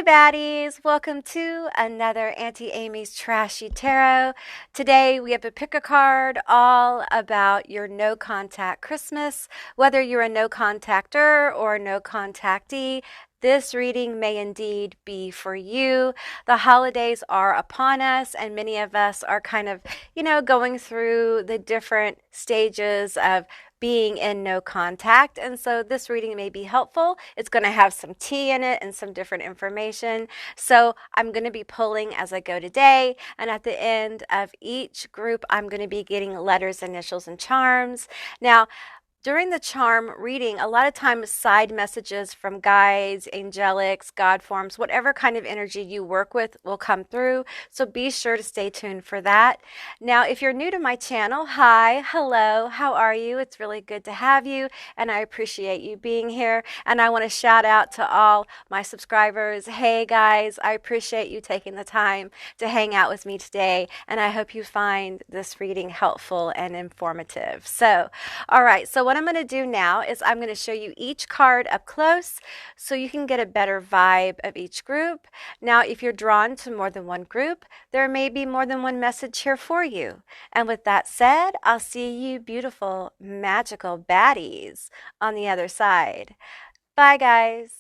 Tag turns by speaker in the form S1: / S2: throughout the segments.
S1: Hey baddies, welcome to another Auntie Amy's Trashy Tarot. Today we have a pick a card all about your no contact Christmas. Whether you're a no contactor or a no contactee, this reading may indeed be for you. The holidays are upon us, and many of us are kind of, going through the different stages of being in no contact. And so this reading may be helpful. It's going to have some tea in it and some different information. So I'm going to be pulling as I go today. And at the end of each group, I'm going to be getting letters, initials, and charms. Now, during the charm reading, a lot of times side messages from guides, angelics, God forms, whatever kind of energy you work with will come through. So be sure to stay tuned for that. Now, if you're new to my channel, hi, hello, how are you? It's really good to have you, and I appreciate you being here. And I want to shout out to all my subscribers. Hey guys, I appreciate you taking the time to hang out with me today, and I hope you find this reading helpful and informative. So, all right, so what I'm going to do now is I'm going to show you each card up close so you can get a better vibe of each group. Now, if you're drawn to more than one group, there may be more than one message here for you. And with that said, I'll see you beautiful, magical baddies on the other side. Bye, guys.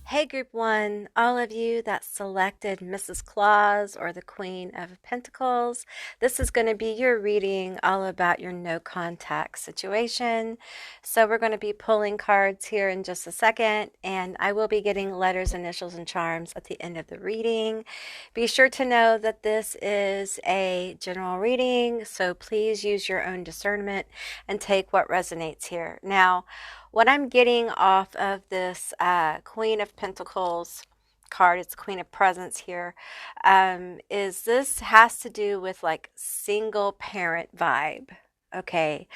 S1: Hey Group 1, all of you that selected Mrs. Claus or the Queen of Pentacles, this is going to be your reading all about your no contact situation. So we're going to be pulling cards here in just a second, and I will be getting letters, initials, and charms at the end of the reading. Be sure to know that this is a general reading, so please use your own discernment and take what resonates here. Now, what I'm getting off of this Queen of Pentacles card, it's Queen of Presents here, is this has to do with like single parent vibe. Okay.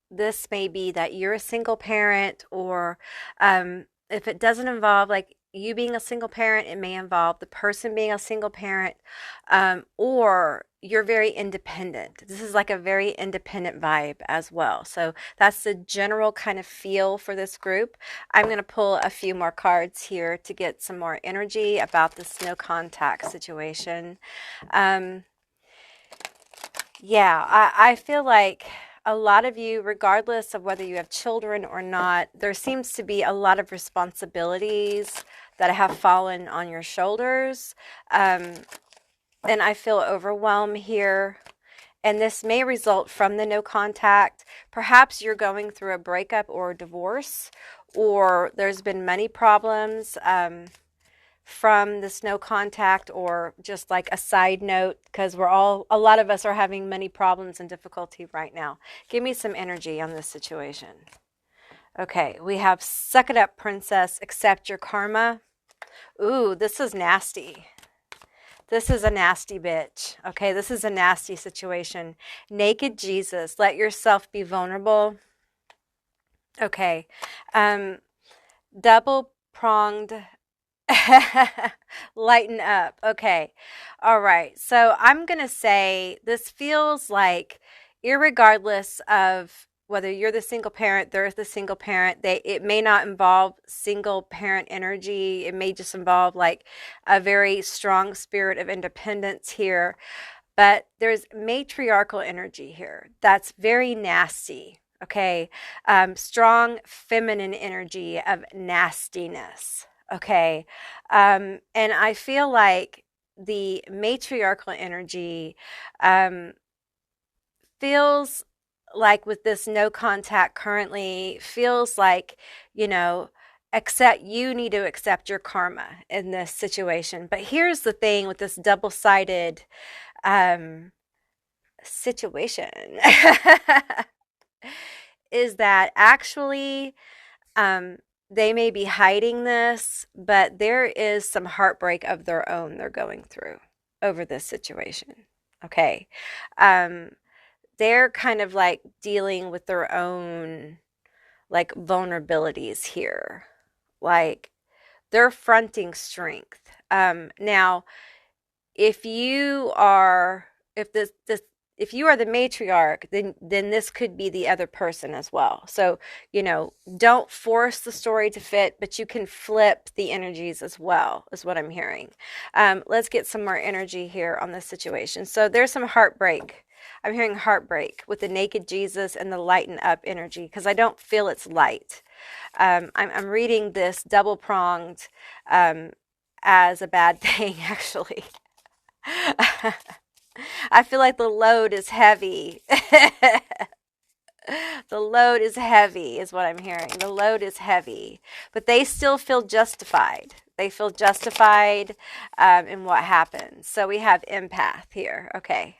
S1: This may be that you're a single parent, or if it doesn't involve like you being a single parent, it may involve the person being a single parent, or you're very independent. This is like a very independent vibe as well. So that's the general kind of feel for this group. I'm going to pull a few more cards here to get some more energy about this no contact situation. Yeah, I feel like a lot of you, regardless of whether you have children or not, there seems to be a lot of responsibilities that have fallen on your shoulders. And I feel overwhelmed here. And this may result from the no contact. Perhaps you're going through a breakup or a divorce, or there's been money problems from this no contact, or just like a side note, because a lot of us are having money problems and difficulty right now. Give me some energy on this situation. Okay, we have suck it up, princess, accept your karma. Ooh, this is nasty. This is a nasty bitch. Okay, this is a nasty situation. Naked Jesus, let yourself be vulnerable. Okay, double pronged. Lighten up. Okay. All right. So I'm going to say this feels like, irregardless of whether you're the single parent, they're the single parent, it may not involve single parent energy. It may just involve like a very strong spirit of independence here. But there's matriarchal energy here that's very nasty. Okay. Strong feminine energy of nastiness. Okay. And I feel like the matriarchal energy feels like, with this no contact currently, feels like, you need to accept your karma in this situation. But here's the thing with this double-sided situation. is that actually they may be hiding this, but there is some heartbreak of their own they're going through over this situation. Okay. Um, they're kind of like dealing with their own like vulnerabilities here. Like they're fronting strength. Now, if you are, if this if you are the matriarch, then this could be the other person as well. So, don't force the story to fit, but you can flip the energies as well, is what I'm hearing. Let's get some more energy here on this situation. So there's some heartbreak. I'm hearing heartbreak with the naked Jesus and the lighten up energy because I don't feel it's light. I'm reading this double pronged as a bad thing, actually. I feel like the load is heavy. The load is heavy, is what I'm hearing. The load is heavy, but they still feel justified. They feel justified in what happens. So we have empath here. Okay.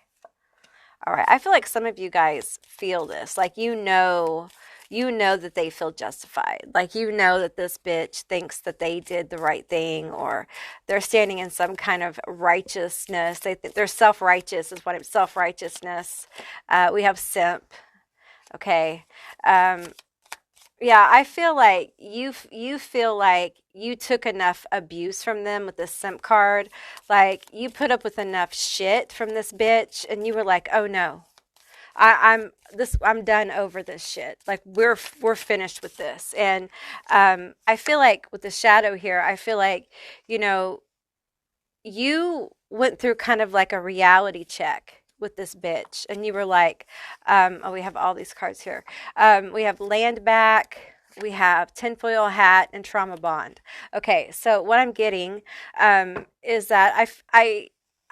S1: All right. I feel like some of you guys feel this. Like, that they feel justified. Like, that this bitch thinks that they did the right thing, or they're standing in some kind of righteousness. They're self-righteous is what it's self-righteousness. We have simp. Okay. Yeah, I feel like you feel like you took enough abuse from them with the simp card. Like, you put up with enough shit from this bitch and you were like, "Oh no. I'm done over this shit. Like, we're finished with this." And I feel like with the shadow here, I feel like, you went through kind of like a reality check with this bitch, and you were like, we have all these cards here. We have land back, we have tinfoil hat, and trauma bond. Okay, so what I'm getting is that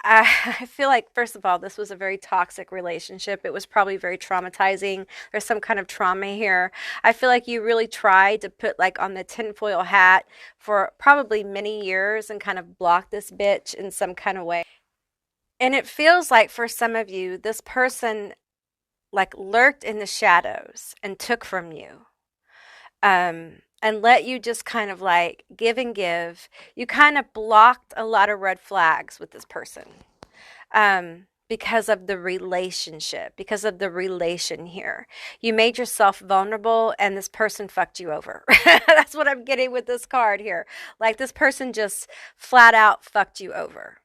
S1: I feel like, first of all, this was a very toxic relationship. It was probably very traumatizing. There's some kind of trauma here. I feel like you really tried to put like on the tinfoil hat for probably many years and kind of block this bitch in some kind of way. And it feels like for some of you, this person like lurked in the shadows and took from you. And let you just kind of like give and give. You kind of blocked a lot of red flags with this person because of the relationship, because of the relation here. You made yourself vulnerable and this person fucked you over. That's what I'm getting with this card here. Like, this person just flat out fucked you over.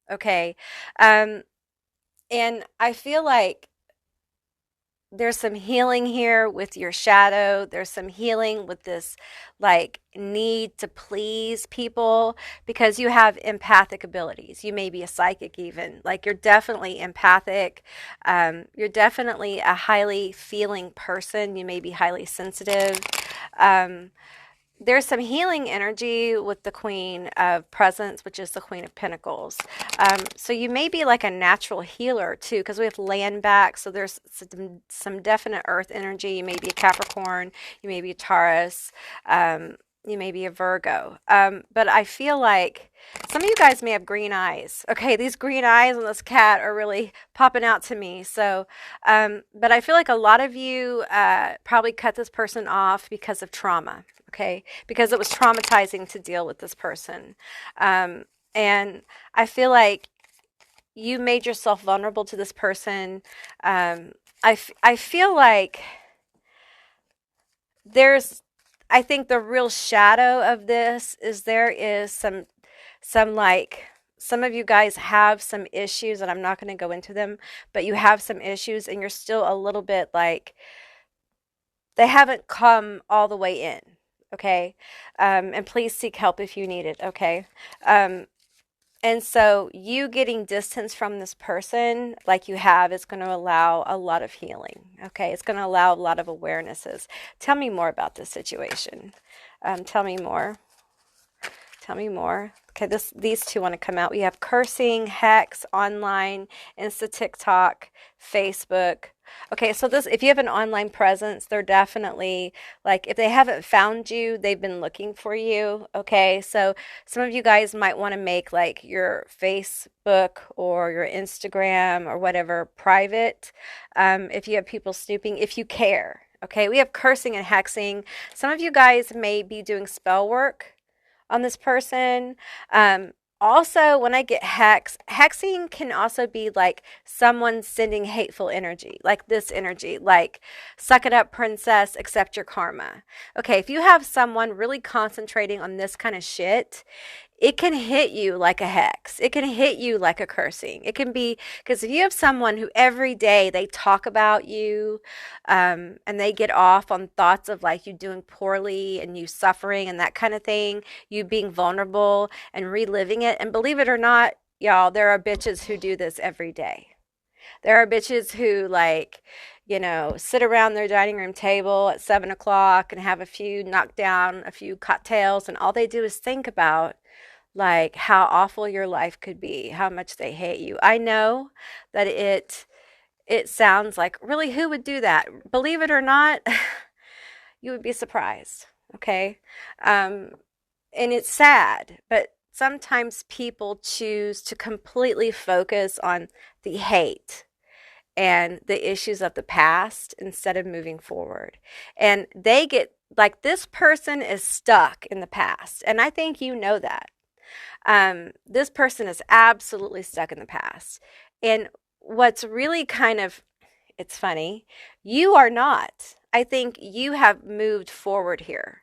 S1: Okay. And I feel like there's some healing here with your shadow. There's some healing with this like need to please people because you have empathic abilities. You may be a psychic even. Like, you're definitely empathic. You're definitely a highly feeling person. You may be highly sensitive. There's some healing energy with the Queen of Presents, which is the Queen of Pentacles. So you may be like a natural healer too, because we have land back. So there's some definite earth energy. You may be a Capricorn. You may be a Taurus. You may be a Virgo. But I feel like some of you guys may have green eyes. Okay, these green eyes on this cat are really popping out to me. So, but I feel like a lot of you probably cut this person off because of trauma. Okay, because it was traumatizing to deal with this person. And I feel like you made yourself vulnerable to this person. I feel like I think the real shadow of this is there is some like, some of you guys have some issues, and I'm not going to go into them, but you have some issues and you're still a little bit like, they haven't come all the way in. Okay. And please seek help if you need it. Okay. And so you getting distance from this person like you have is going to allow a lot of healing. Okay. It's going to allow a lot of awarenesses. Tell me more about this situation. Tell me more. Tell me more. Okay, these two want to come out. We have cursing, hex, online, Insta, TikTok, Facebook. Okay, so if you have an online presence, they're definitely, like, if they haven't found you, they've been looking for you. Okay, so some of you guys might want to make like your Facebook or your Instagram or whatever private. If you have people snooping, if you care. Okay, we have cursing and hexing. Some of you guys may be doing spell work on this person. Also, when I get hexing can also be like someone sending hateful energy, like this energy, like suck it up, princess, accept your karma. Okay, if you have someone really concentrating on this kind of shit, it can hit you like a hex. It can hit you like a cursing. It can be because if you have someone who every day they talk about you, and they get off on thoughts of like you doing poorly and you suffering and that kind of thing, you being vulnerable and reliving it. And believe it or not, y'all, there are bitches who do this every day. There are bitches who like, sit around their dining room table at 7 o'clock and have knock down a few cocktails, and all they do is think about like how awful your life could be, how much they hate you. I know that it sounds like, really, who would do that? Believe it or not, you would be surprised. Okay. And it's sad, but sometimes people choose to completely focus on the hate and the issues of the past instead of moving forward. And they get like, this person is stuck in the past. And I think you know that. This person is absolutely stuck in the past. And what's really it's funny, you are not. I think you have moved forward here.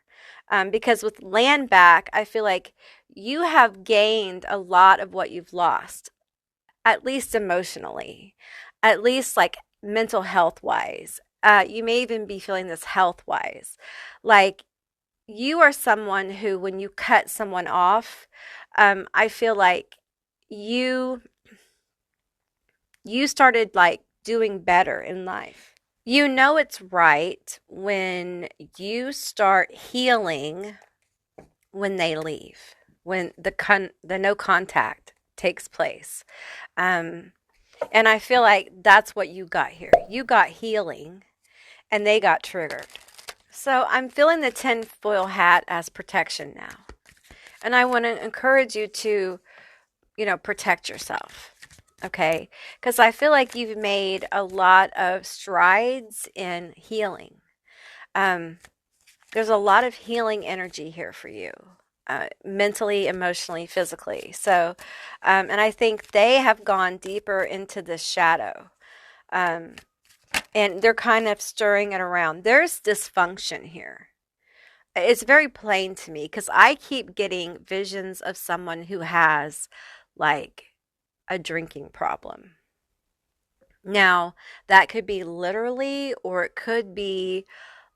S1: Because with land back, I feel like you have gained a lot of what you've lost, at least emotionally, at least like mental health wise. You may even be feeling this health wise. Like, you are someone who, when you cut someone off, I feel like you started like doing better in life. You know it's right when you start healing when they leave, when the no contact takes place. And I feel like that's what you got here. You got healing and they got triggered. So I'm feeling the tinfoil hat as protection now. And I want to encourage you to, protect yourself. Okay? Because I feel like you've made a lot of strides in healing. There's a lot of healing energy here for you. Mentally, emotionally, physically. So, and I think they have gone deeper into the shadow. And they're kind of stirring it around. There's dysfunction here. It's very plain to me because I keep getting visions of someone who has like a drinking problem. Now, that could be literally, or it could be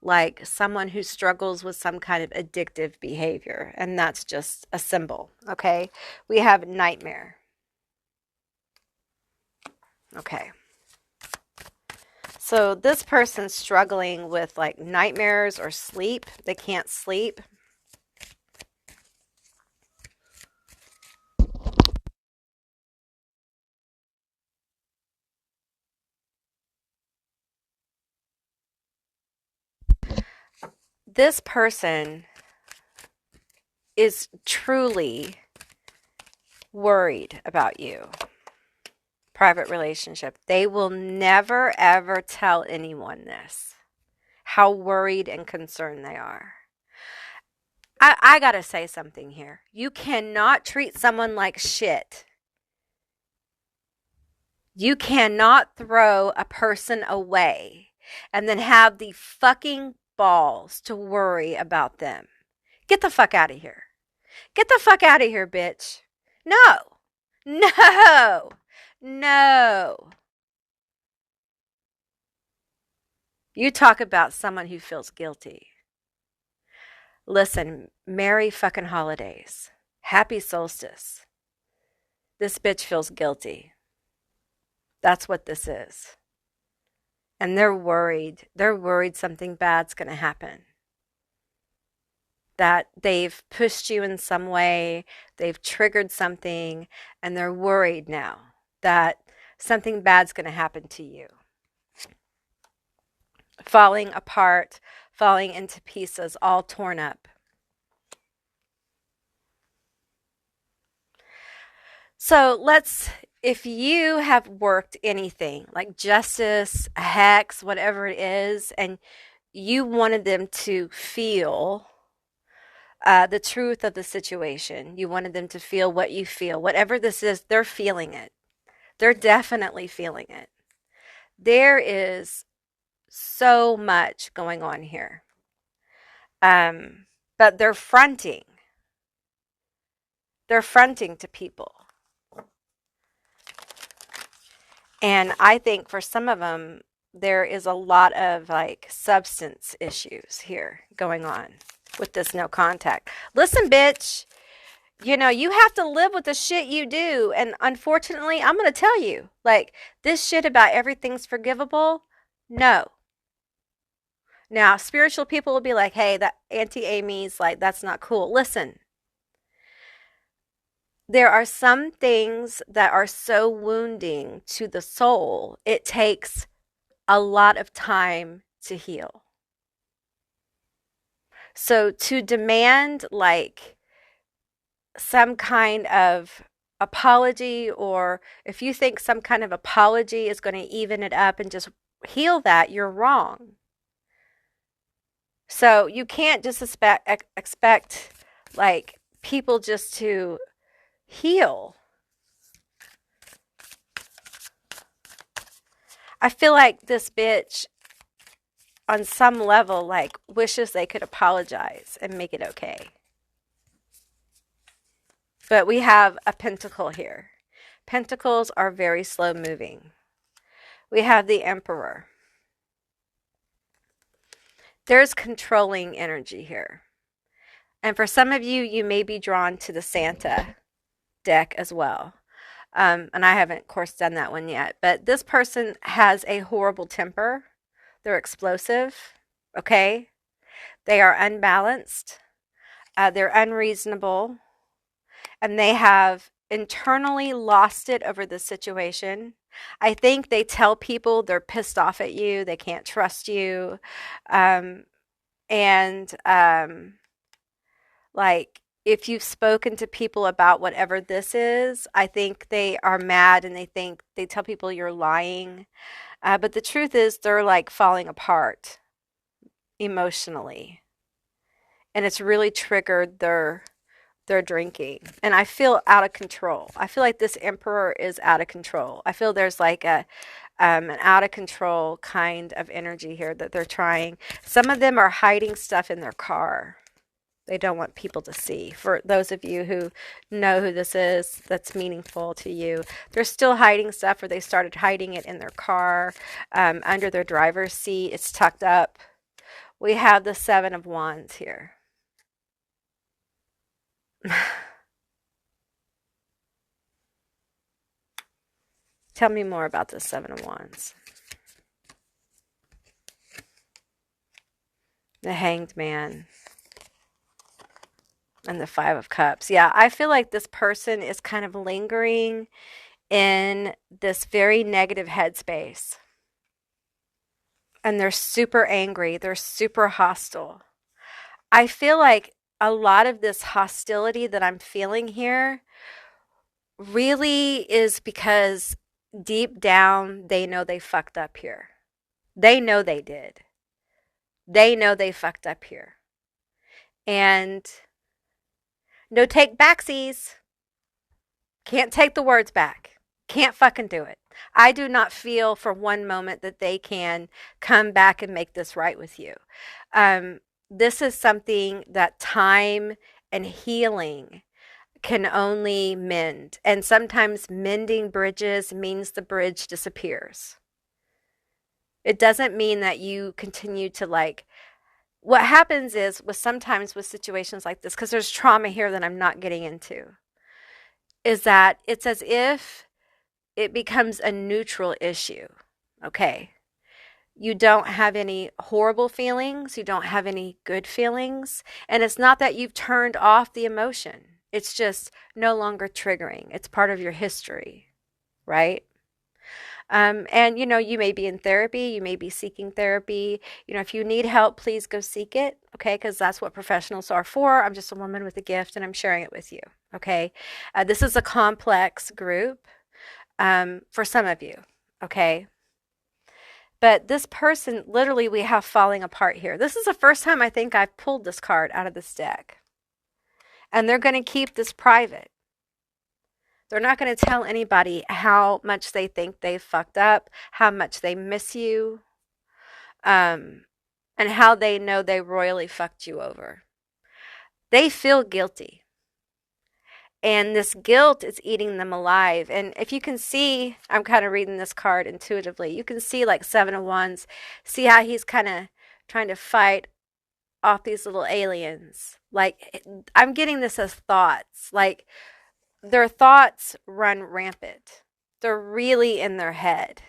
S1: like someone who struggles with some kind of addictive behavior, and that's just a symbol. Okay, we have nightmare. Okay. So this person's struggling with like nightmares or sleep. They can't sleep. This person is truly worried about you. Private relationship. They will never ever tell anyone this, how worried and concerned they are. I gotta say something here. You cannot treat someone like shit. You cannot throw a person away and then have the fucking balls to worry about them. Get the fuck out of here. Get the fuck out of here, bitch. No. No. No. You talk about someone who feels guilty. Listen, merry fucking holidays. Happy solstice. This bitch feels guilty. That's what this is. And they're worried. They're worried something bad's going to happen. That they've pushed you in some way, they've triggered something, and they're worried now that something bad's going to happen to you. Falling apart, falling into pieces, all torn up. So if you have worked anything like justice, a hex, whatever it is, and you wanted them to feel the truth of the situation. You wanted them to feel what you feel. Whatever this is, they're feeling it. They're definitely feeling it. There is so much going on here. But they're fronting. They're fronting to people. And I think for some of them, there is a lot of like substance issues here going on with this no contact. Listen, bitch, you have to live with the shit you do. And unfortunately, I'm going to tell you, like, this shit about everything's forgivable, no. Now, spiritual people will be like, hey, that Auntie Amy's like, that's not cool. Listen, there are some things that are so wounding to the soul, it takes a lot of time to heal. So to demand like some kind of apology, or if you think some kind of apology is going to even it up and just heal that, you're wrong. So you can't just expect like people just to heal. I feel like this bitch on some level like wishes they could apologize and make it okay. But we have a pentacle here. Pentacles are very slow moving. We have the Emperor. There's controlling energy here. And for some of you, you may be drawn to the Santa deck as well. And I haven't, of course, done that one yet. But this person has a horrible temper. They're explosive, okay? They are unbalanced. They're unreasonable. And they have internally lost it over the situation. I think they tell people they're pissed off at you. They can't trust you. Like, if you've spoken to people about whatever this is, I think they are mad and they tell people you're lying. But the truth is they're like falling apart emotionally. And it's really triggered their drinking. And I feel out of control. I feel like this Emperor is out of control. I feel there's like an out of control kind of energy here that they're trying. Some of them are hiding stuff in their car. They don't want people to see. For those of you who know who this is, that's meaningful to you. They're still hiding stuff, or they started hiding it in their car, under their driver's seat. It's tucked up. We have the Seven of Wands here. Tell me more about the Seven of Wands. The Hanged Man. And the Five of Cups. Yeah, I feel like this person is kind of lingering in this very negative headspace. And they're super angry. They're super hostile. I feel like a lot of this hostility that I'm feeling here really is because deep down they know they fucked up here. They know they did. They know they fucked up here. And no take backsies. Can't take the words back. Can't fucking do it. I do not feel for one moment that they can come back and make this right with you. This is something that time and healing can only mend. And sometimes mending bridges means the bridge disappears. It doesn't mean that you continue to like, what happens is sometimes with situations like this, because there's trauma here that I'm not getting into, is that it's as if it becomes a neutral issue. Okay. You don't have any horrible feelings. You don't have any good feelings. And it's not that you've turned off the emotion. It's just no longer triggering. It's part of your history, right? And you may be in therapy, you may be seeking therapy. If you need help, please go seek it, okay? Because that's what professionals are for. I'm just a woman with a gift and I'm sharing it with you, okay? This is a complex group for some of you, okay? But this person, literally, we have falling apart here. This is the first time I think I've pulled this card out of this deck. And they're going to keep this private. They're not going to tell anybody how much they think they've fucked up, how much they miss you, and how they know they royally fucked you over. They feel guilty. And this guilt is eating them alive. And if you can see, I'm kind of reading this card intuitively. You can see like Seven of Wands. See how he's kind of trying to fight off these little aliens. Like, I'm getting this as thoughts. Like, their thoughts run rampant. They're really in their head.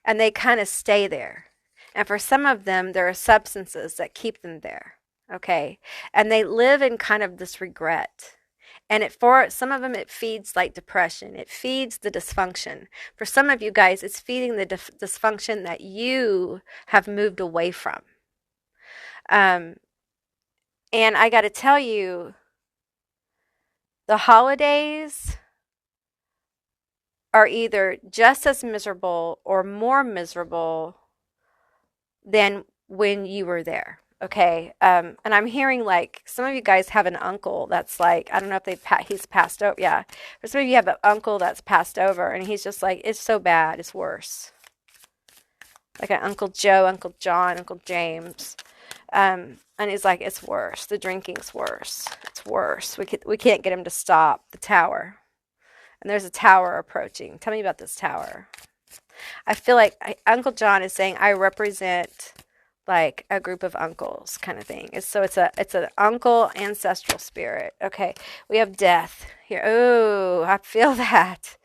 S1: And they kind of stay there. And for some of them, there are substances that keep them there. Okay? And they live in kind of this regret. And for some of them, it feeds like depression. It feeds the dysfunction. For some of you guys, it's feeding the dysfunction that you have moved away from. And I got to tell you, the holidays are either just as miserable or more miserable than when you were there. Okay. And I'm hearing like some of you guys have an uncle that's like, I don't know if he's passed over. Yeah. For some of you have an uncle that's passed over and he's just like, it's so bad. It's worse. Like an Uncle Joe, Uncle John, Uncle James. And he's like, it's worse. The drinking's worse. It's worse. We can't get him to stop. The tower. And there's a tower approaching. Tell me about this tower. I feel like Uncle John is saying, I represent like a group of uncles kind of thing. It's an uncle ancestral spirit. Okay, we have death here. Oh, I feel that.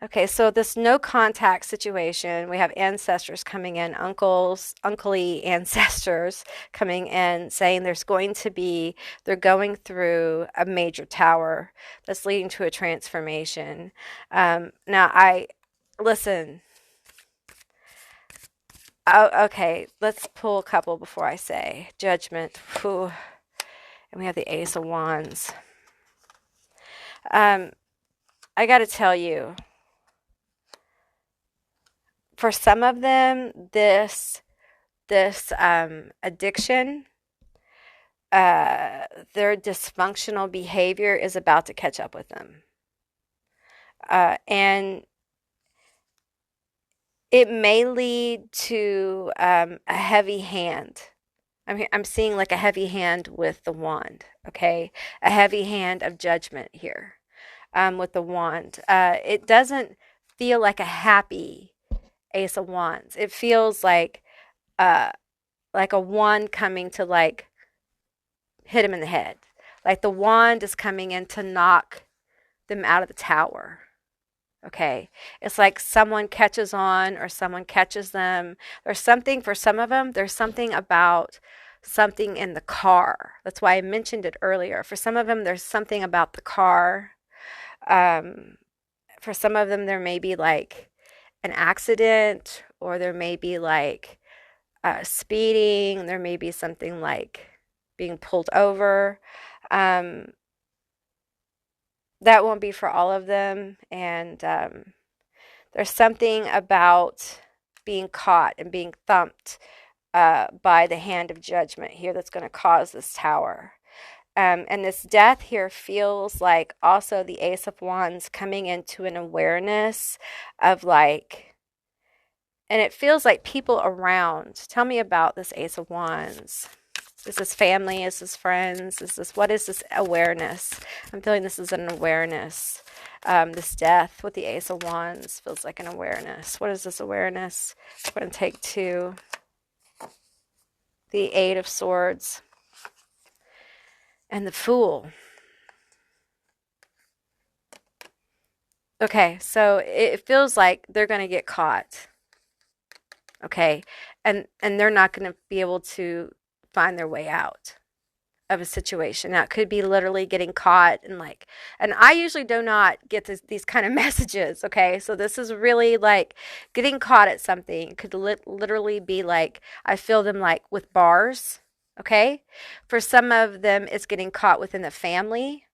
S1: Okay, so this no contact situation, we have ancestors coming in, uncly ancestors coming in saying they're going through a major tower that's leading to a transformation. Listen. Oh, okay, let's pull a couple before I say. Judgment. Whew. And we have the Ace of Wands. I got to tell you, for some of them, this addiction, their dysfunctional behavior is about to catch up with them. And it may lead to a heavy hand. I'm seeing like a heavy hand with the wand, okay? A heavy hand of judgment here with the wand. It doesn't feel like a happy Ace of Wands. It feels like a wand coming to like hit him in the head. Like the wand is coming in to knock them out of the tower. Okay, it's like someone catches on or someone catches them. There's something for some of them. There's something about something in the car. That's why I mentioned it earlier. For some of them, there's something about the car. For some of them, there may be like an accident, or there may be like speeding. There may be something like being pulled over. That won't be for all of them. And there's something about being caught and being thumped by the hand of judgment here that's going to cause this tower. And this death here feels like also the Ace of Wands coming into an awareness of like, and it feels like people around. Tell me about this Ace of Wands. Is this family? Is this friends? What is this awareness? I'm feeling this is an awareness. This death with the Ace of Wands feels like an awareness. What is this awareness? I'm going to take 2. The 8 of Swords. And the Fool. Okay, so it feels like they're going to get caught. Okay, and they're not going to be able to find their way out of a situation. Now, it could be literally getting caught and I usually do not get these kind of messages, okay? So this is really like getting caught at something. It could literally be like, I feel them like with bars, okay? For some of them, it's getting caught within the family.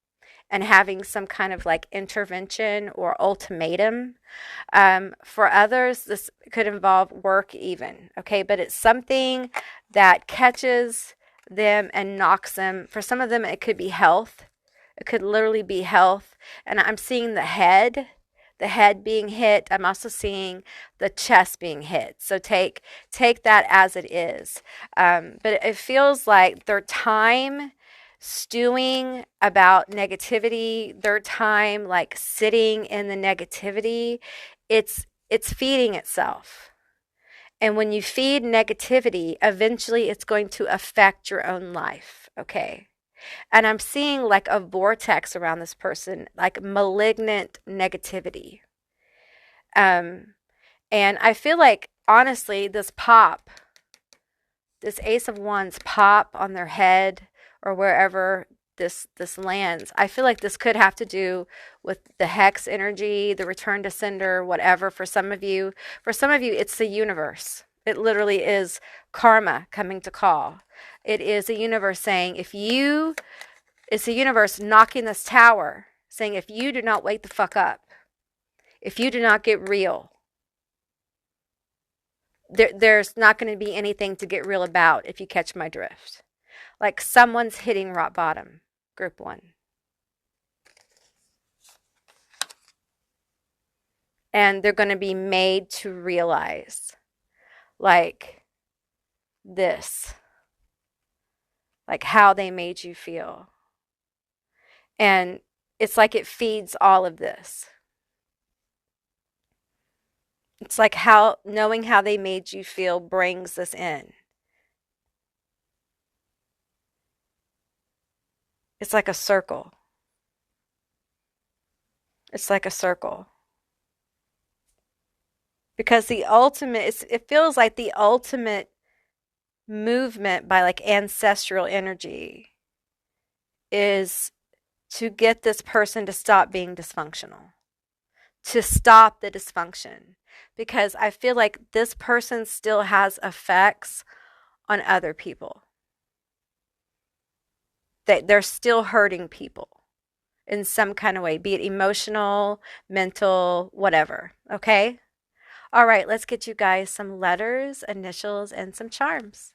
S1: and having some kind of like intervention or ultimatum. For others, this could involve work even, okay? But it's something that catches them and knocks them. For some of them, it could be health. It could literally be health. And I'm seeing the head being hit. I'm also seeing the chest being hit. So take that as it is. But it feels like their time stewing about negativity, their time like sitting in the negativity, it's feeding itself. And when you feed negativity, eventually it's going to affect your own life, okay? And I'm seeing like a vortex around this person, like malignant negativity. Um, and I feel like, honestly, this Ace of Wands pop on their head or wherever this lands, I feel like this could have to do with the hex energy, the return to sender, whatever. For some of you, it's the universe. It literally is karma coming to call. It is the universe saying, it's the universe knocking this tower, saying, if you do not wake the fuck up, if you do not get real, there's not going to be anything to get real about, if you catch my drift. Like someone's hitting rock bottom, group one. And they're going to be made to realize, like this, like how they made you feel. And it's like it feeds all of this. It's like how knowing how they made you feel brings this in. It's like a circle. It's like a circle. Because the ultimate, it feels like the ultimate movement by like ancestral energy is to get this person to stop being dysfunctional, to stop the dysfunction. Because I feel like this person still has effects on other people. They're still hurting people in some kind of way, be it emotional, mental, whatever. Okay? All right, let's get you guys some letters, initials, and some charms.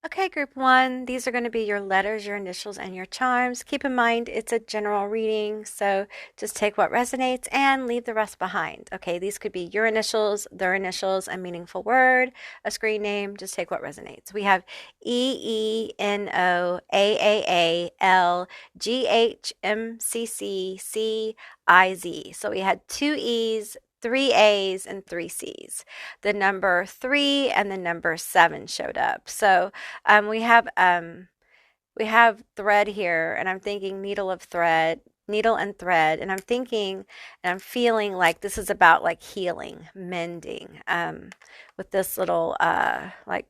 S1: Okay, group one, these are going to be your letters, your initials, and your charms. Keep in mind, it's a general reading, so just take what resonates and leave the rest behind. Okay, these could be your initials, their initials, a meaningful word, a screen name. Just take what resonates. We have EENOAALGHMCCCIZ. So we had two E's, three A's, and three C's. The number 3 and the number 7 showed up. So we have thread here, and I'm thinking needle and thread, and I'm thinking and I'm feeling like this is about like healing, mending, with this little like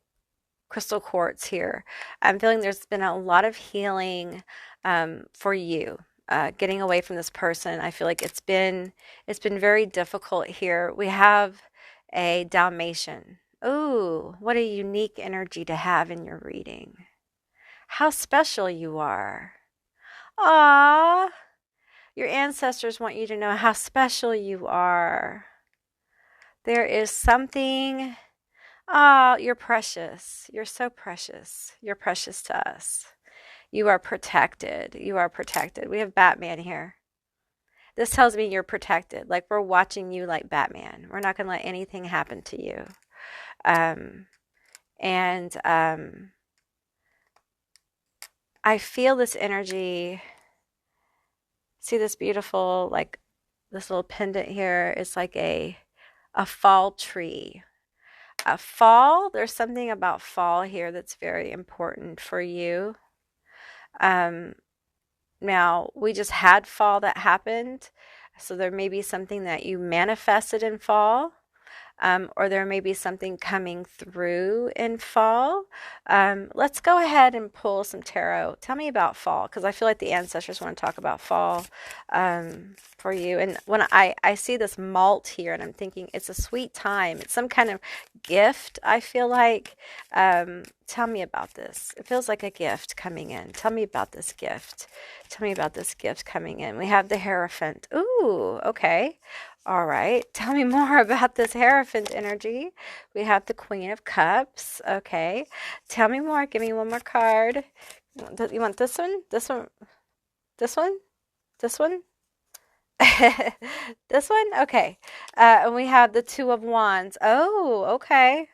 S1: crystal quartz here. I'm feeling there's been a lot of healing for you. Getting away from this person. I feel like it's been very difficult here. We have a Dalmatian. Ooh, what a unique energy to have in your reading. How special you are. Ah, your ancestors want you to know how special you are. There is something. Ah, you're precious. You're so precious. You're precious to us. You are protected. You are protected. We have Batman here. This tells me you're protected. Like we're watching you like Batman. We're not going to let anything happen to you. I feel this energy. See this beautiful, like this little pendant here. It's like a fall tree. A fall, there's something about fall here that's very important for you. Now, we just had fall that happened, so there may be something that you manifested in fall. or there may be something coming through in fall. Let's go ahead and pull some tarot. Tell me about fall, because I feel like the ancestors want to talk about fall for you. And when I see this malt here, and I'm thinking it's a sweet time. It's some kind of gift, I feel like. Tell me about this. It feels like a gift coming in. Tell me about this gift. Tell me about this gift coming in. We have the Hierophant. Ooh, okay. All right. Tell me more about this Hierophant energy. We have the Queen of Cups. Okay. Tell me more. Give me one more card. You want this one? This one? This one? This one? This one? Okay. And we have the Two of Wands. Oh, okay.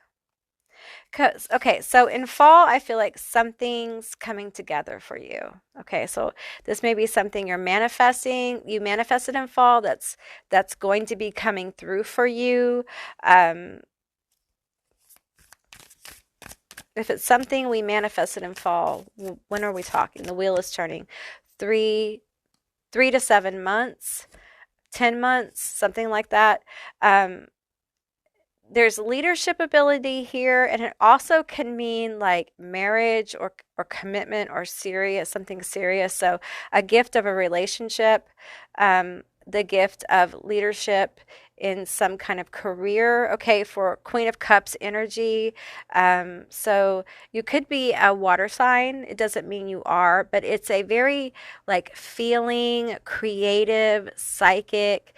S1: Okay, so in fall, I feel like something's coming together for you. Okay, so this may be something you're manifesting. You manifested in fall. That's going to be coming through for you. If it's something we manifested in fall, when are we talking? The wheel is turning. 3 to 7 months, 10 months, something like that. There's leadership ability here, and it also can mean like marriage or commitment or something serious. So a gift of a relationship, the gift of leadership in some kind of career. Okay, for Queen of Cups energy. So you could be a water sign. It doesn't mean you are, but it's a very like feeling, creative, psychic,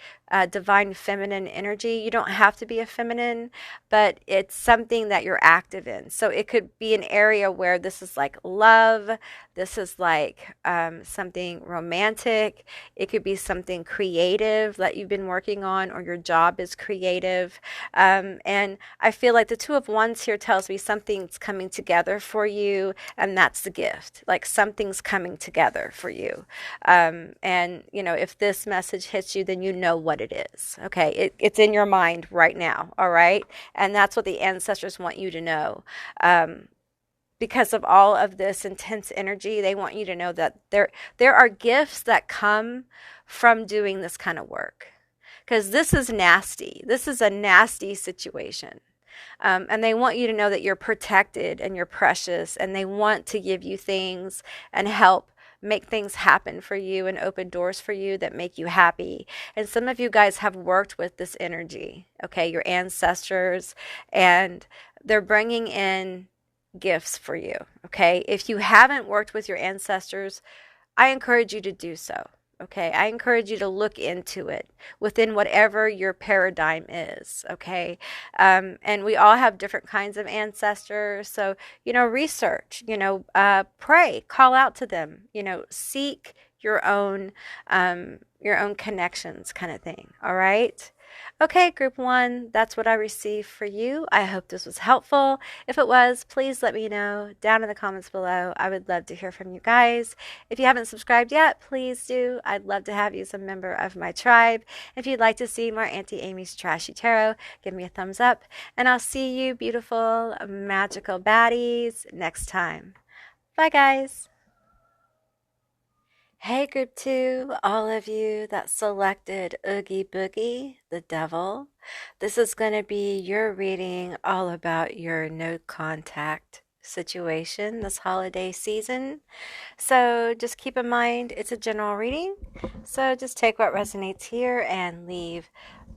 S1: divine feminine energy. You don't have to be a feminine, but it's something that you're active in. So it could be an area where this is like love. This is like something romantic. It could be something creative that you've been working on, or your job is creative. And I feel like the Two of Wands here tells me something's coming together for you, and that's the gift. Like something's coming together for you. And, you know, if this message hits you, then you know what it is. Okay, it's in your mind right now. All right, and that's what the ancestors want you to know. Because of all of this intense energy, they want you to know that there are gifts that come from doing this kind of work. Because this is nasty. This is a nasty situation. And they want you to know that you're protected and you're precious, and they want to give you things and help make things happen for you and open doors for you that make you happy. And some of you guys have worked with this energy, okay, your ancestors, and they're bringing in gifts for you, okay? If you haven't worked with your ancestors, I encourage you to do so. Okay, I encourage you to look into it within whatever your paradigm is. Okay, and we all have different kinds of ancestors. So, you know, research, you know, pray, call out to them, you know, seek your own connections kind of thing. All right. Okay, group one, that's what I received for you. I hope this was helpful. If it was, please let me know down in the comments below. I would love to hear from you guys. If you haven't subscribed yet, please do. I'd love to have you as a member of my tribe. If you'd like to see more Auntie Amy's Trashy Tarot, give me a thumbs up. And I'll see you, beautiful, magical baddies, next time. Bye, guys. Hey, group two, all of you that selected Oogie Boogie, the devil. This is going to be your reading all about your no contact situation this holiday season. So just keep in mind it's a general reading. So just take what resonates here and leave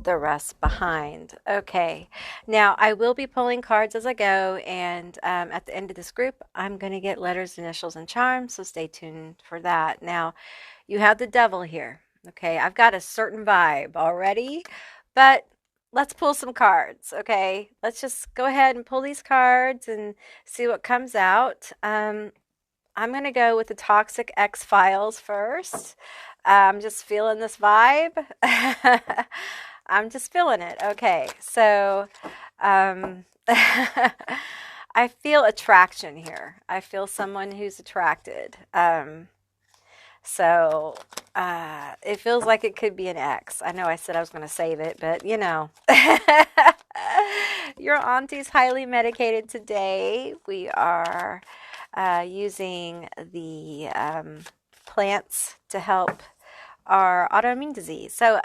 S1: the rest behind. Okay, now I will be pulling cards as I go, and at the end of this group I'm going to get letters, initials, and charms, so stay tuned for that. Now you have the devil here. Okay, I've got a certain vibe already, but let's pull some cards. Okay, let's just go ahead and pull these cards and see what comes out. I'm going to go with the Toxic X-Files first. I'm just feeling this vibe. I'm just feeling it. Okay, so I feel attraction here. I feel someone who's attracted. So it feels like it could be an ex. I know I said I was going to save it, but you know. Your auntie's highly medicated today. We are using the plants to help or autoimmune disease. So,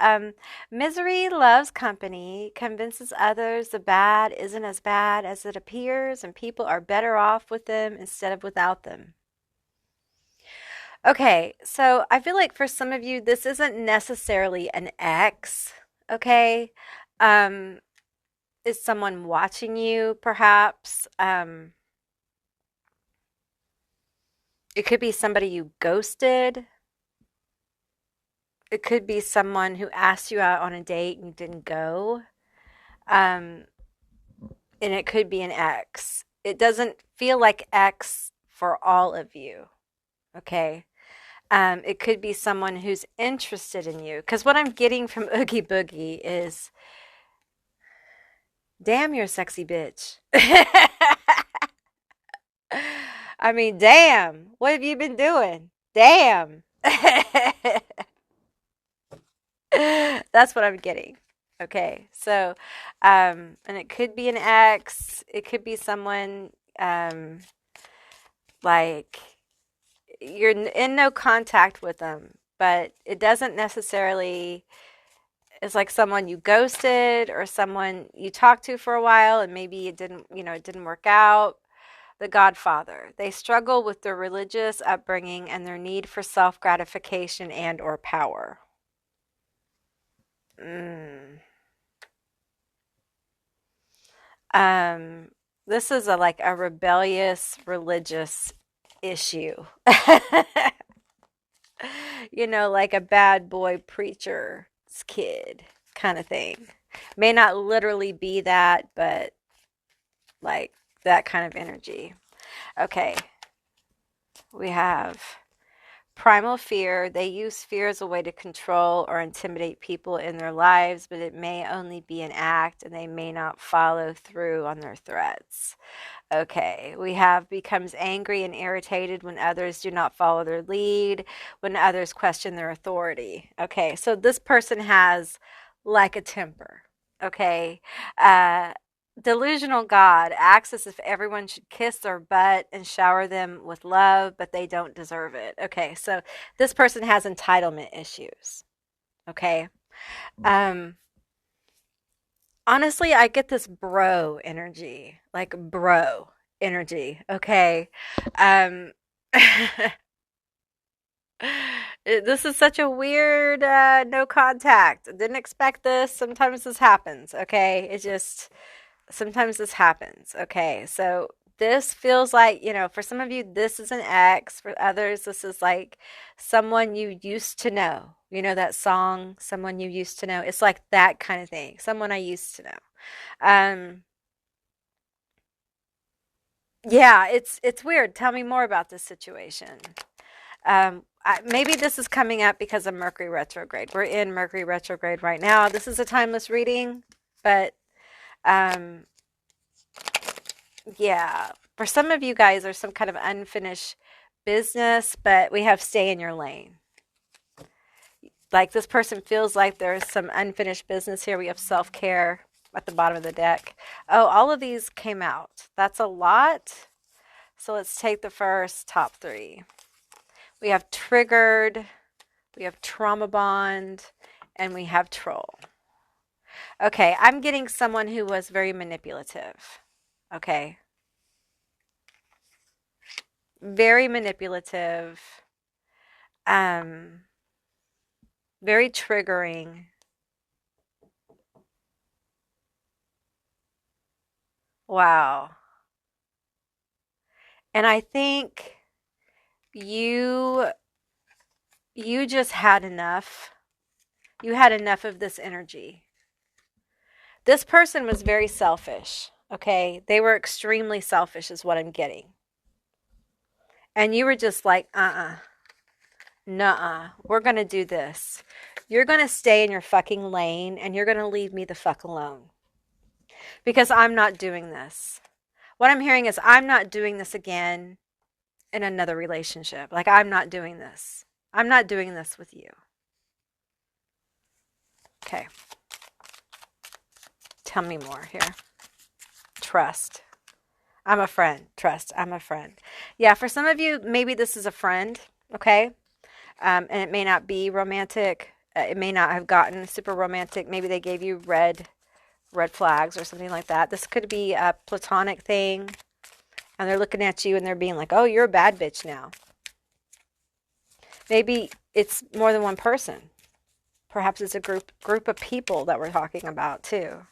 S1: misery loves company, convinces others the bad isn't as bad as it appears, and people are better off with them instead of without them. Okay, so I feel like for some of you, this isn't necessarily an ex, okay? Um, is someone watching you, perhaps? It could be somebody you ghosted. It could be someone who asked you out on a date and you didn't go. Um, and it could be an ex. It doesn't feel like ex for all of you, okay? It could be someone who's interested in you. Because what I'm getting from Oogie Boogie is, damn, you're a sexy bitch. I mean, damn, what have you been doing? Damn. That's what I'm getting. Okay, so, and it could be an ex, it could be someone, like you're in no contact with them, but it doesn't necessarily, it's like someone you ghosted or someone you talked to for a while and maybe it didn't, it didn't work out. The Godfather. They struggle with their religious upbringing and their need for self-gratification and or power. Mm. Um, this is like a rebellious religious issue. Like a bad boy preacher's kid kind of thing. May not literally be that, but like that kind of energy. Okay, we have primal fear. They use fear as a way to control or intimidate people in their lives, but it may only be an act and they may not follow through on their threats. Okay, we have becomes angry and irritated when others do not follow their lead, when others question their authority. Okay, so this person has like a temper. Okay, uh, delusional God acts as if everyone should kiss their butt and shower them with love, but they don't deserve it. Okay, so this person has entitlement issues. Okay, um, honestly, I get this bro energy, like bro energy. Okay. Um, this is such a weird no contact. Didn't expect this. Sometimes this happens. Okay. Sometimes this happens. Okay. So this feels like, for some of you, this is an ex. For others, this is like someone you used to know. You know that song, Someone You Used to Know? It's like that kind of thing. Someone I used to know. Um, yeah, it's weird. Tell me more about this situation. Maybe this is coming up because of Mercury retrograde. We're in Mercury retrograde right now. This is a timeless reading, but um, yeah, for some of you guys, there's some kind of unfinished business, but we have stay in your lane. Like this person feels like there's some unfinished business here. We have self-care at the bottom of the deck. Oh, all of these came out. That's a lot. So let's take the first top three. We have triggered, we have trauma bond, and we have troll. Okay, I'm getting someone who was very manipulative. Okay. Very manipulative. Very triggering. Wow. And I think you just had enough. You had enough of this energy. This person was very selfish, okay? They were extremely selfish is what I'm getting. And you were just like, nuh-uh, we're going to do this. You're going to stay in your fucking lane and you're going to leave me the fuck alone. Because I'm not doing this. What I'm hearing is I'm not doing this again in another relationship. Like, I'm not doing this. I'm not doing this with you. Okay. Tell me more here. Trust. I'm a friend. Trust. I'm a friend. Yeah, for some of you, maybe this is a friend. Okay. And it may not be romantic. It may not have gotten super romantic. Maybe they gave you red flags or something like that. This could be a platonic thing, and they're looking at you and they're being like, oh, you're a bad bitch now. Maybe it's more than one person. Perhaps it's a group of people that we're talking about too.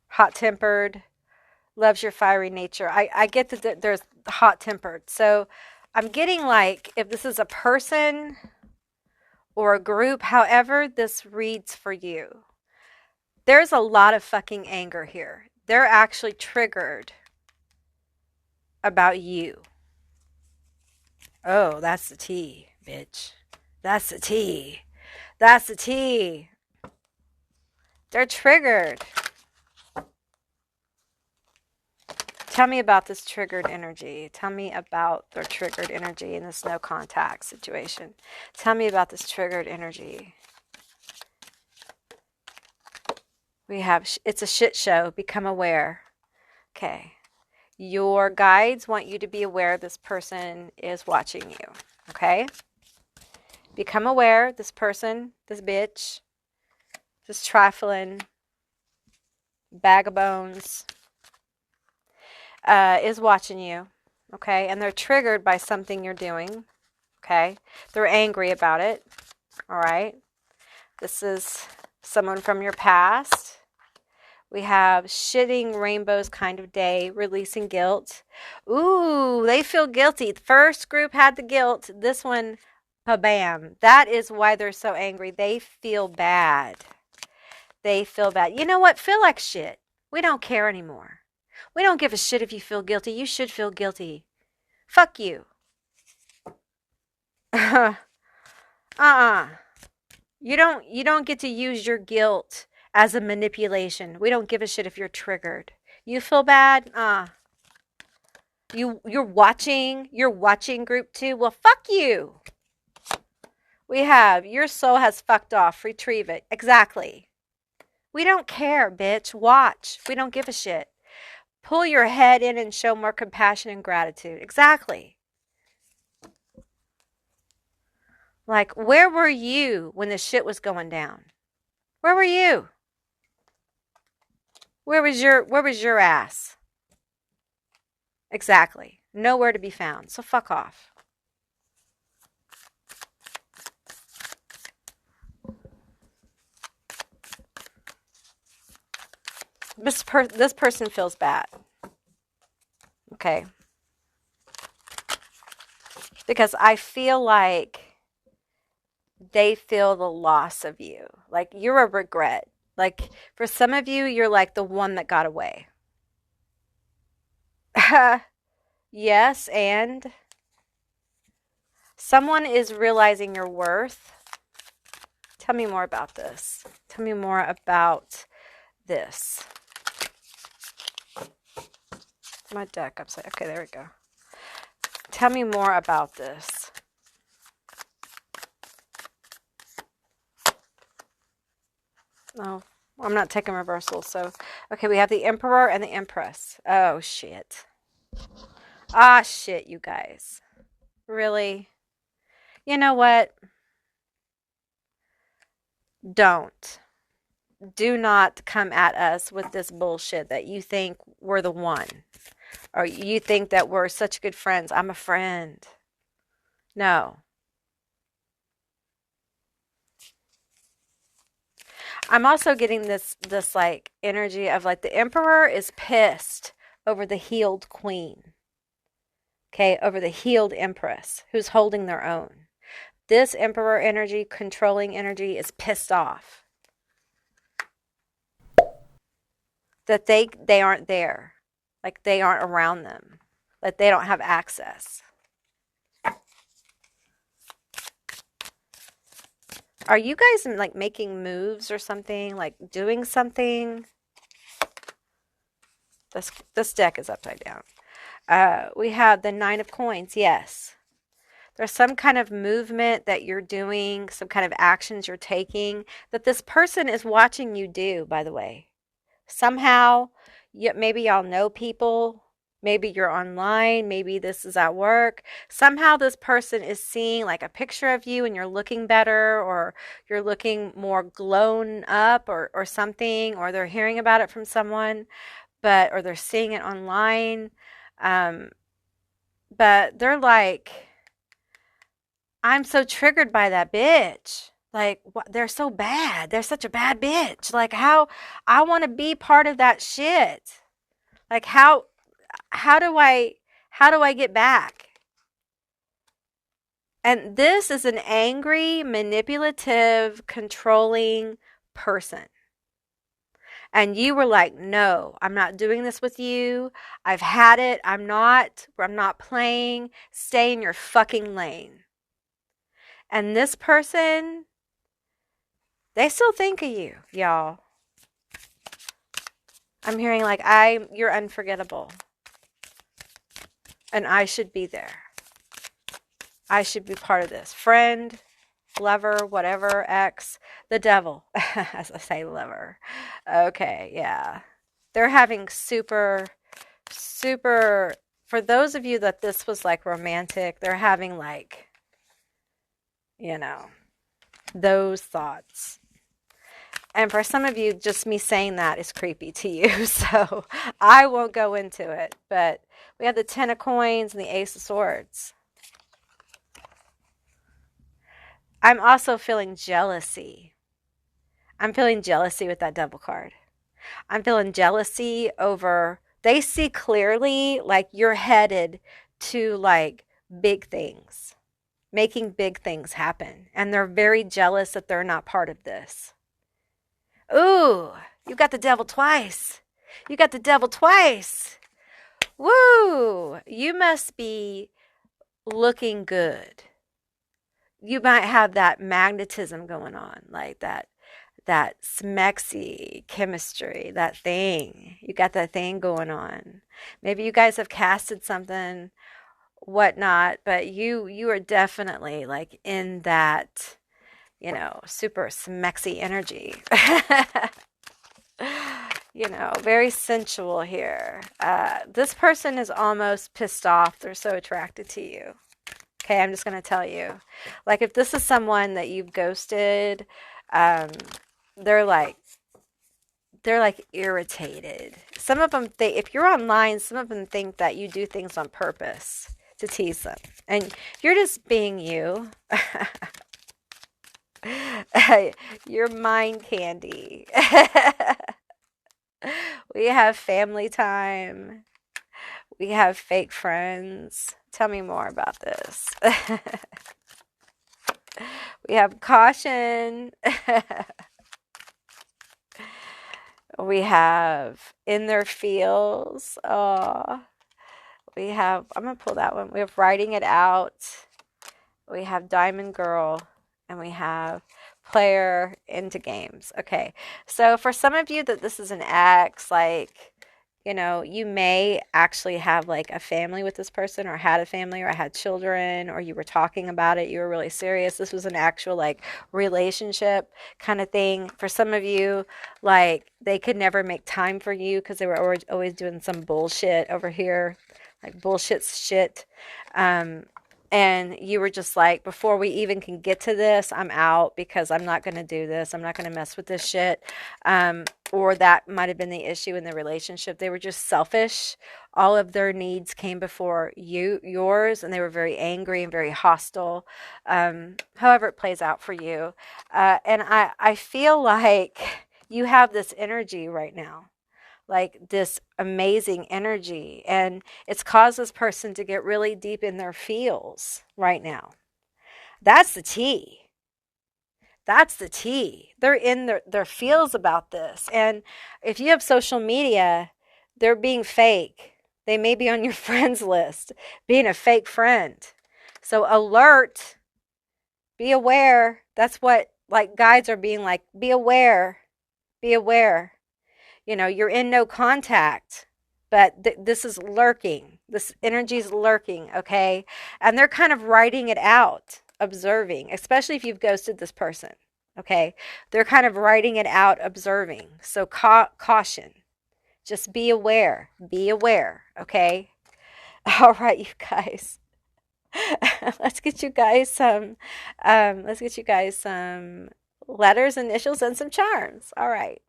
S1: Hot-tempered, loves your fiery nature. I get that there's hot-tempered. So I'm getting like, if this is a person or a group, however this reads for you, there's a lot of fucking anger here. They're actually triggered about you. Oh, that's the tea, bitch. That's the tea. That's the tea. They're triggered. Tell me about this triggered energy. Tell me about their triggered energy in this no contact situation. Tell me about this triggered energy. We have, it's a shit show. Become aware. Okay. Your guides want you to be aware this person is watching you. Okay? Become aware this person, this bitch, this trifling bag of bones is watching you. Okay? And they're triggered by something you're doing. Okay? They're angry about it. All right? This is someone from your past. We have shitting rainbows kind of day, releasing guilt. Ooh, they feel guilty. The first group had the guilt. This one, bam. That is why they're so angry. They feel bad. They feel bad. You know what? Feel like shit. We don't care anymore. We don't give a shit if you feel guilty. You should feel guilty. Fuck you. You don't get to use your guilt as a manipulation. We don't give a shit if you're triggered. You feel bad? You're watching group 2. Well, fuck you. We have your soul has fucked off. Retrieve it. Exactly. We don't care, bitch. Watch. We don't give a shit. Pull your head in and show more compassion and gratitude. Exactly. Like, where were you when the shit was going down? Where were you? Where was your ass? Exactly. Nowhere to be found. So fuck off. This person feels bad. Okay. Because I feel like they feel the loss of you. Like you're a regret. Like for some of you, you're like the one that got away. Yes, and someone is realizing your worth. Tell me more about this. Tell me more about this. My deck upside. Okay, there we go. Tell me more about this. Oh, I'm not taking reversals. So, okay, we have the Emperor and the Empress. Oh, shit. Ah, shit, you guys. Really? You know what? Don't. Do not come at us with this bullshit that you think we're the one. Or you think that we're such good friends. I'm a friend. No. I'm also getting this like energy of like the Emperor is pissed over the healed queen. Okay, over the healed Empress who's holding their own. This Emperor energy, controlling energy, is pissed off that they aren't there. Like they aren't around them. That they don't have access. Are you guys like making moves or something? Like doing something? This deck is upside down. We have the Nine of Coins. Yes. There's some kind of movement that you're doing, some kind of actions you're taking that this person is watching you do, by the way. Somehow, maybe y'all know people. Maybe you're online. Maybe this is at work. Somehow this person is seeing like a picture of you and you're looking better, or you're looking more glown up, or something, or they're hearing about it from someone, or they're seeing it online. Um, but they're like, I'm so triggered by that bitch. Like, what? They're so bad. They're such a bad bitch. Like, how I want to be part of that shit. Like, how do I get back? And this is an angry, manipulative, controlling person. And you were like, no, I'm not doing this with you. I've had it. I'm not playing. Stay in your fucking lane. And this person, they still think of you, y'all. I'm hearing like, you're unforgettable. And I should be there. I should be part of this. Friend, lover, whatever, ex, the devil, as I say, lover. Okay, yeah. They're having super, for those of you that this was like romantic, they're having like, those thoughts. And for some of you, just me saying that is creepy to you. So I won't go into it. But we have the 10 of coins and the Ace of Swords. I'm also feeling jealousy. I'm feeling jealousy with that Devil card. I'm feeling jealousy over, they see clearly like you're headed to like big things, making big things happen. And they're very jealous that they're not part of this. Ooh, you got the devil twice. You got the devil twice. Woo! You must be looking good. You might have that magnetism going on, like that smexy chemistry, that thing. You got that thing going on. Maybe you guys have casted something, whatnot, but you are definitely like in that, super smexy energy. Very sensual here. This person is almost pissed off. They're so attracted to you. Okay, I'm just going to tell you. Like, if this is someone that you've ghosted, they're like irritated. Some of them think, if you're online, some of them think that you do things on purpose to tease them. And you're just being you. You're mind candy. We have family time. We have fake friends. Tell me more about this. We have caution. We have in their feels. Oh, we have, I'm going to pull that one. We have writing it out. We have Diamond Girl. And we have player into games. Okay. So for some of you that this is an ex, like, you may actually have like a family with this person, or had a family, or had children, or you were talking about it. You were really serious. This was an actual like relationship kind of thing. For some of you, like they could never make time for you because they were always doing some bullshit over here, like bullshit shit. And you were just like, before we even can get to this, I'm out because I'm not going to do this. I'm not going to mess with this shit. Or that might have been the issue in the relationship. They were just selfish. All of their needs came before yours, and they were very angry and very hostile. However it plays out for you. And I feel like you have this energy right now. Like this amazing energy, and it's caused this person to get really deep in their feels right now. That's the tea. That's the tea. They're in their feels about this. And if you have social media, they're being fake. They may be on your friends list, being a fake friend. So alert, be aware. That's what like guides are being like, be aware, be aware. You're in no contact, but this is lurking. This energy is lurking, okay? And they're kind of writing it out, observing, especially if you've ghosted this person, okay? They're kind of writing it out, observing. So caution. Just be aware, okay? All right, you guys. Let's get you guys some let's get you guys some letters, initials, and some charms. All right.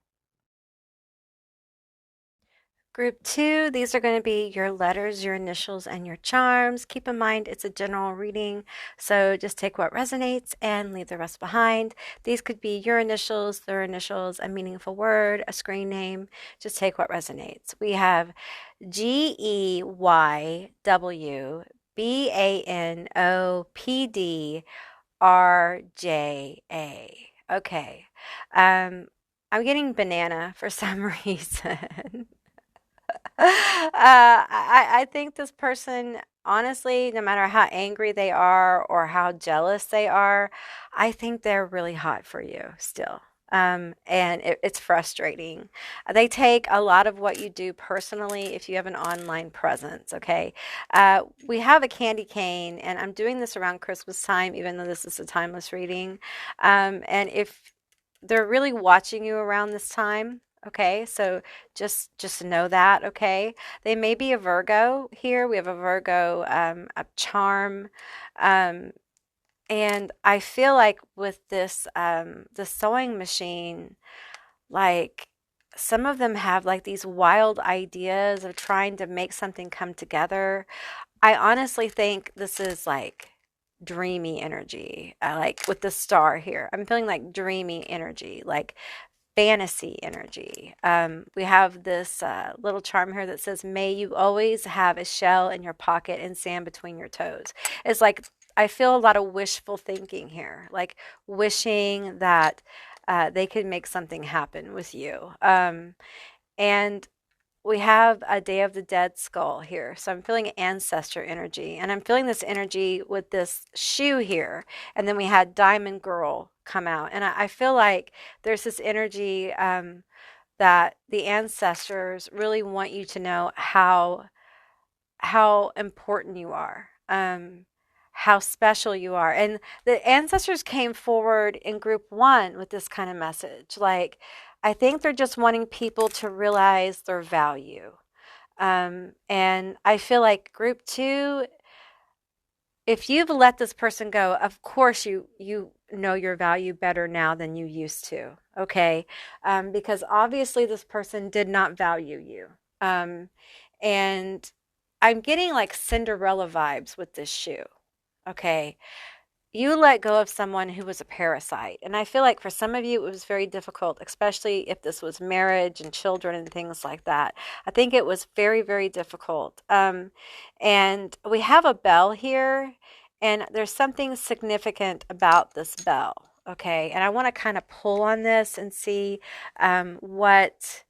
S1: Group two, these are going to be your letters, your initials, and your charms. Keep in mind it's a general reading, so just take what resonates and leave the rest behind. These could be your initials, their initials, a meaningful word, a screen name. Just take what resonates. We have GEYWBANOPDRJA. Okay. I'm getting banana for some reason. I think this person, honestly, no matter how angry they are or how jealous they are, I think they're really hot for you still. And it's frustrating. They take a lot of what you do personally if you have an online presence, okay? We have a candy cane, and I'm doing this around Christmas time, even though this is a timeless reading. And if they're really watching you around this time, okay? So just know that, okay? They may be a Virgo here. We have a Virgo, a charm, um, and I feel like with this the sewing machine, like some of them have like these wild ideas of trying to make something come together. I honestly think this is like dreamy energy. Like with the star here, I'm feeling like dreamy energy, like fantasy energy. We have this little charm here that says, "May you always have a shell in your pocket and sand between your toes." It's like I feel a lot of wishful thinking here, like wishing that they could make something happen with you. And we have a Day of the Dead skull here. So I'm feeling ancestor energy. And I'm feeling this energy with this shoe here. And then we had Diamond Girl come out. And I feel like there's this energy that the ancestors really want you to know how important you are, how special you are. And the ancestors came forward in group one with this kind of message. Like, I think they're just wanting people to realize their value. And I feel like group two, if you've let this person go, of course you know your value better now than you used to. Okay, because obviously this person did not value you. And I'm getting like Cinderella vibes with this shoe. Okay, you let go of someone who was a parasite. And I feel like for some of you, it was very difficult, especially if this was marriage and children and things like that. I think it was very, very difficult. And we have a bell here, and there's something significant about this bell. Okay, and I want to kind of pull on this and see what's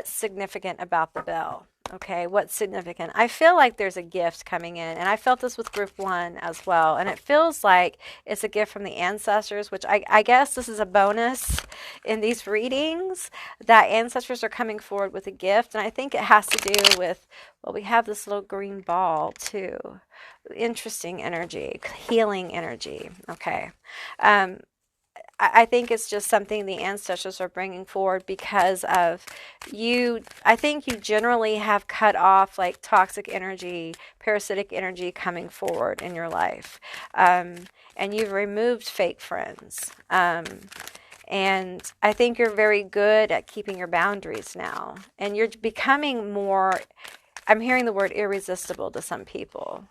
S1: significant about the bell. Okay, what's significant? I feel like there's a gift coming in, and I felt this with group one as well. And it feels like it's a gift from the ancestors, which I guess this is a bonus in these readings, that ancestors are coming forward with a gift. And I think it has to do with, well, we have this little green ball too. Interesting energy, healing energy. Okay. I think it's just something the ancestors are bringing forward because of you. I think you generally have cut off like toxic energy, parasitic energy coming forward in your life. And you've removed fake friends. And I think you're very good at keeping your boundaries now. And you're becoming more, I'm hearing the word irresistible to some people.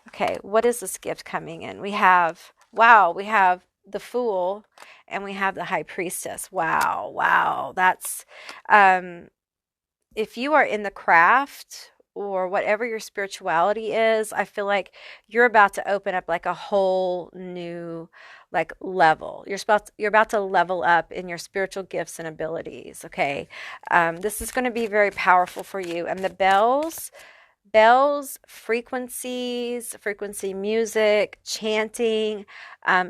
S1: Okay, what is this gift coming in? We have, wow, we have the Fool, and we have the High Priestess. Wow, wow. That's, if you are in the craft or whatever your spirituality is, I feel like you're about to open up like a whole new like level. You're about to level up in your spiritual gifts and abilities. Okay, this is going to be very powerful for you. And the bells, frequencies, frequency music, chanting,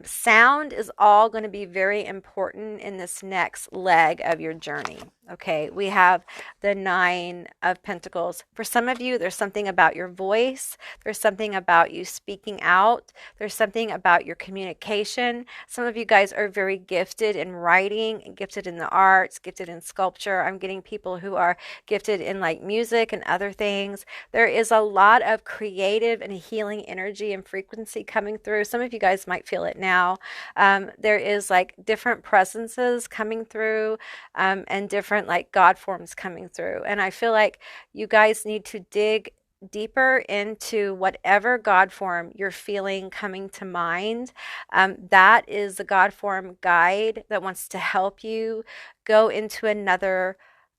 S1: Sound is all going to be very important in this next leg of your journey. Okay, we have the Nine of Pentacles. For some of you, there's something about your voice. There's something about you speaking out. There's something about your communication. Some of you guys are very gifted in writing and gifted in the arts, gifted in sculpture. I'm getting people who are gifted in like music and other things. There is a lot of creative and healing energy and frequency coming through. Some of you guys might feel it now. There is like different presences coming through, and different like God forms coming through. And I feel like you guys need to dig deeper into whatever God form you're feeling coming to mind. That is the God form guide that wants to help you go into another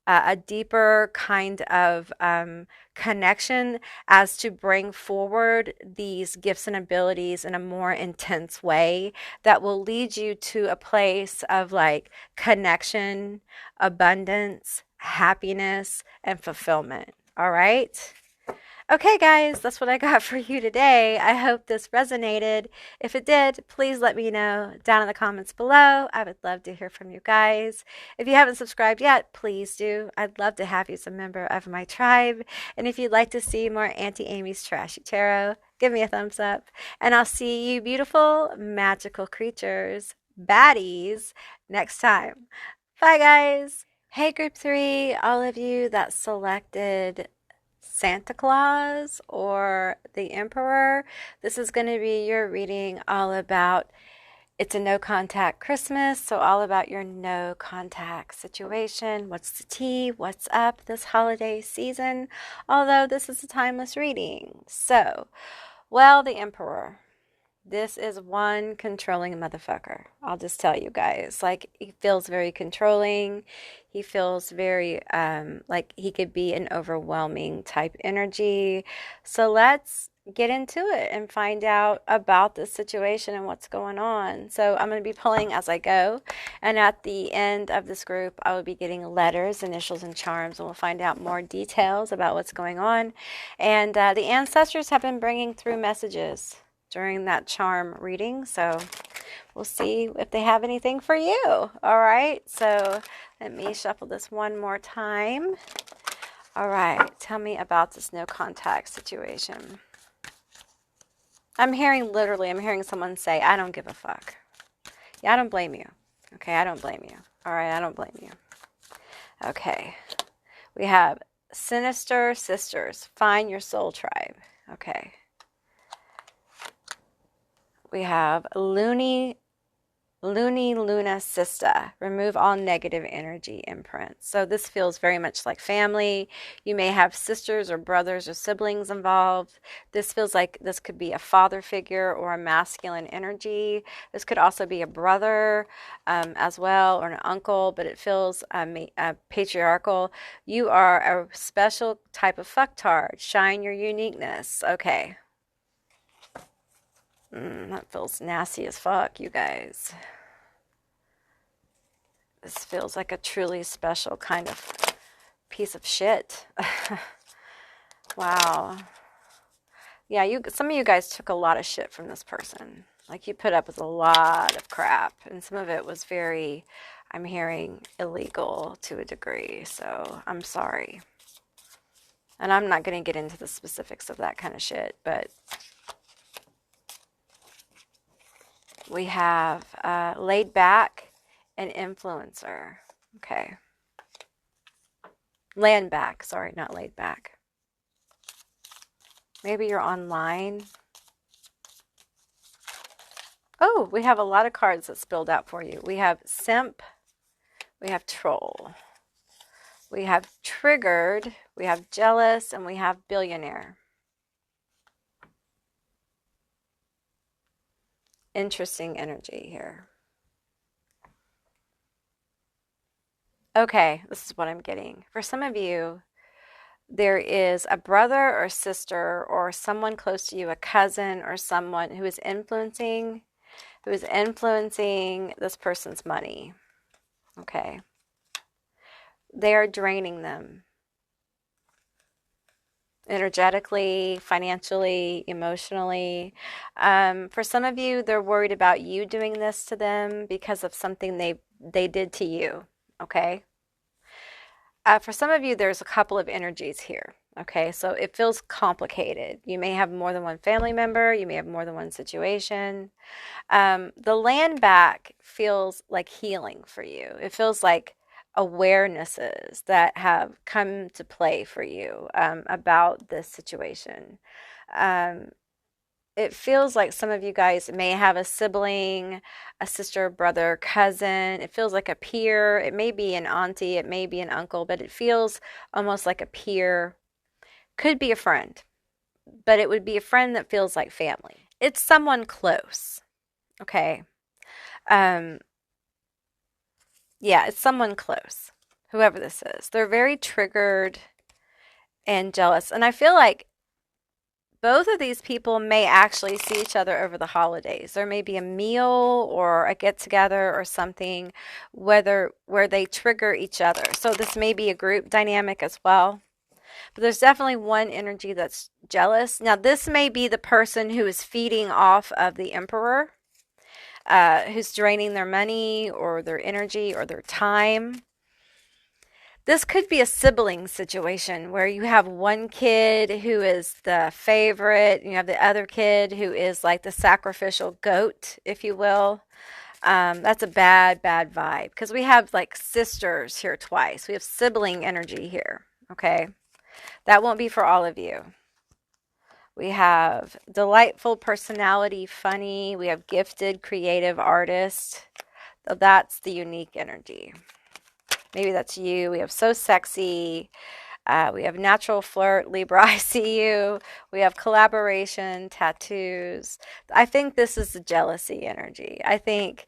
S1: a deeper kind of connection as to bring forward these gifts and abilities in a more intense way that will lead you to a place of like connection, abundance, happiness, and fulfillment. All right. Okay, guys, that's what I got for you today. I hope this resonated. If it did, please let me know down in the comments below. I would love to hear from you guys. If you haven't subscribed yet, please do. I'd love to have you as a member of my tribe. And if you'd like to see more Auntie Amy's Trashy Tarot, give me a thumbs up. And I'll see you beautiful, magical creatures, baddies, next time. Bye, guys. Hey, group 3, all of you that selected Santa Claus or the Emperor. This is going to be your reading all about, it's a no contact Christmas, so all about your no contact situation. What's the tea? What's up this holiday season? Although this is a timeless reading. So, well, the Emperor. This is one controlling motherfucker. I'll just tell you guys. Like, he feels very controlling. He feels very, like he could be an overwhelming type energy. So let's get into it and find out about this situation and what's going on. So I'm going to be pulling as I go. And at the end of this group, I will be getting letters, initials, and charms. And we'll find out more details about what's going on. And the ancestors have been bringing through messages during that charm reading, so we'll see if they have anything for you. All right, so let me shuffle this one more time. All right, tell me about this no contact situation. I'm hearing someone say, I don't give a fuck. Yeah, I don't blame you. Okay, I don't blame you. All right, I don't blame you. Okay, we have Sinister Sisters, find your soul tribe. Okay. We have Luna Sista, remove all negative energy imprints. So this feels very much like family. You may have sisters or brothers or siblings involved. This feels like this could be a father figure or a masculine energy. This could also be a brother as well, or an uncle, but it feels patriarchal. You are a special type of fucktard. Shine your uniqueness. Okay. That feels nasty as fuck, you guys. This feels like a truly special kind of piece of shit. Wow. Yeah, some of you guys took a lot of shit from this person. Like, you put up with a lot of crap, and some of it was very, I'm hearing, illegal to a degree. So I'm sorry. And I'm not going to get into the specifics of that kind of shit, but we have laid back and influencer. Okay. Land back. Sorry, not laid back. Maybe you're online. Oh, we have a lot of cards that spilled out for you. We have simp. We have troll. We have triggered. We have jealous. And we have billionaire. Interesting energy here. Okay, this is what I'm getting. For some of you, there is a brother or sister or someone close to you, a cousin or someone who is influencing this person's money. Okay. They are draining them. energetically, financially, emotionally. For some of you, they're worried about you doing this to them because of something they did to you. Okay. For some of you, there's a couple of energies here. Okay, so it feels complicated. You may have more than one family member, you may have more than one situation. The land back feels like healing for you. It feels like awarenesses that have come to play for you about this situation. Um, it feels like some of you guys may have a sibling, a sister, brother, cousin. It feels like a peer. It may be an auntie, it may be an uncle, but it feels almost like a peer. Could be a friend, but it would be a friend that feels like family. It's someone close. Okay. Um, yeah, it's someone close, whoever this is. They're very triggered and jealous. And I feel like both of these people may actually see each other over the holidays. There may be a meal or a get together or something where they trigger each other. So this may be a group dynamic as well. But there's definitely one energy that's jealous. Now, this may be the person who is feeding off of the emperor, who's draining their money or their energy or their time. This could be a sibling situation where you have one kid who is the favorite, and you have the other kid who is like the sacrificial goat, if you will. That's a bad, bad vibe because we have like sisters here twice. We have sibling energy here. Okay. That won't be for all of you. We have delightful personality, funny. We have gifted, creative artist. So that's the unique energy. Maybe that's you. We have so sexy. We have natural flirt, Libra, I see you. We have collaboration, tattoos. I think this is the jealousy energy. I think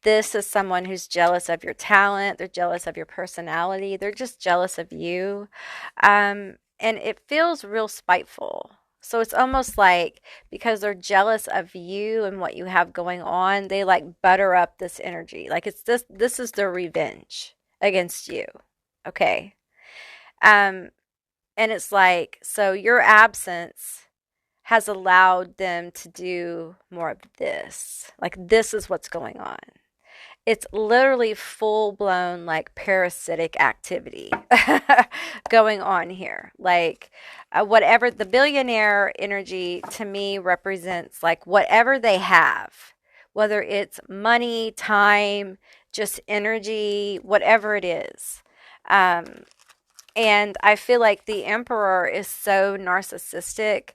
S1: this is someone who's jealous of your talent. They're jealous of your personality. They're just jealous of you. And it feels real spiteful. So it's almost like because they're jealous of you and what you have going on, they like butter up this energy. Like it's this is their revenge against you. Okay. Um, and it's like, so your absence has allowed them to do more of this. Like, this is what's going on. It's literally full blown, like, parasitic activity going on here. Like, whatever the billionaire energy to me represents, like, whatever they have, whether it's money, time, just energy, whatever it is. And I feel like the emperor is so narcissistic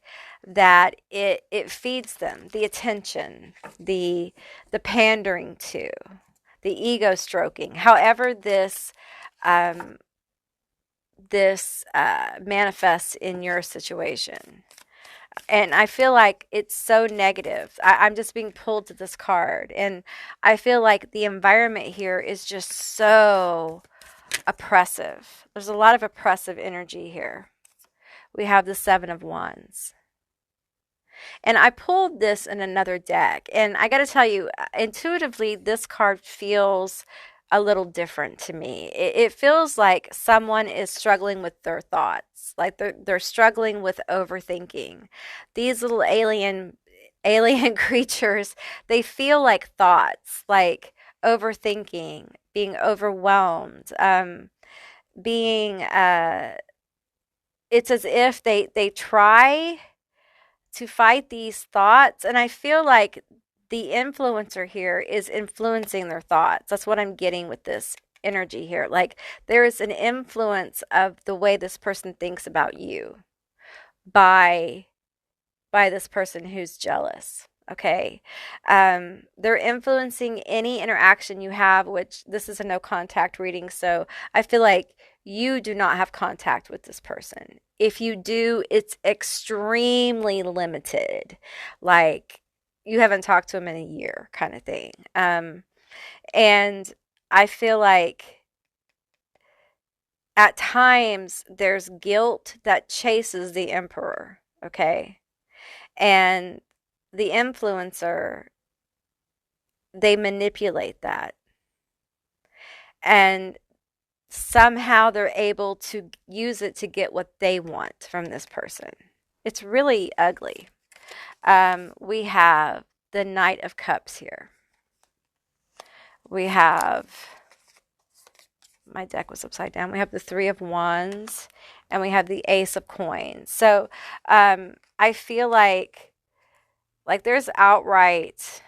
S1: that it feeds them the attention, the pandering to, the ego stroking. However, um, this manifests in your situation. And I feel like it's so negative. I'm just being pulled to this card. And I feel like the environment here is just so oppressive. There's a lot of oppressive energy here. We have the Seven of Wands. And I pulled this in another deck. And I got to tell you, intuitively, this card feels a little different to me. It feels like someone is struggling with their thoughts, like they're struggling with overthinking. These little alien creatures, they feel like thoughts, like overthinking, being overwhelmed, being it's as if they try to fight these thoughts, and I feel like the influencer here is influencing their thoughts. That's what I'm getting with this energy here. Like there is an influence of the way this person thinks about you by this person who's jealous. Okay. They're influencing any interaction you have, which this is a no contact reading. So I feel like you do not have contact with this person. If you do, it's extremely limited. Like you haven't talked to them in a year kind of thing. And I feel like at times there's guilt that chases the emperor. Okay. And the influencer, they manipulate that. And somehow they're able to use it to get what they want from this person. It's really ugly. We have the Knight of Cups here. We have, my deck was upside down. We have the Three of Wands, and we have the Ace of Coins. So I feel like there's outright,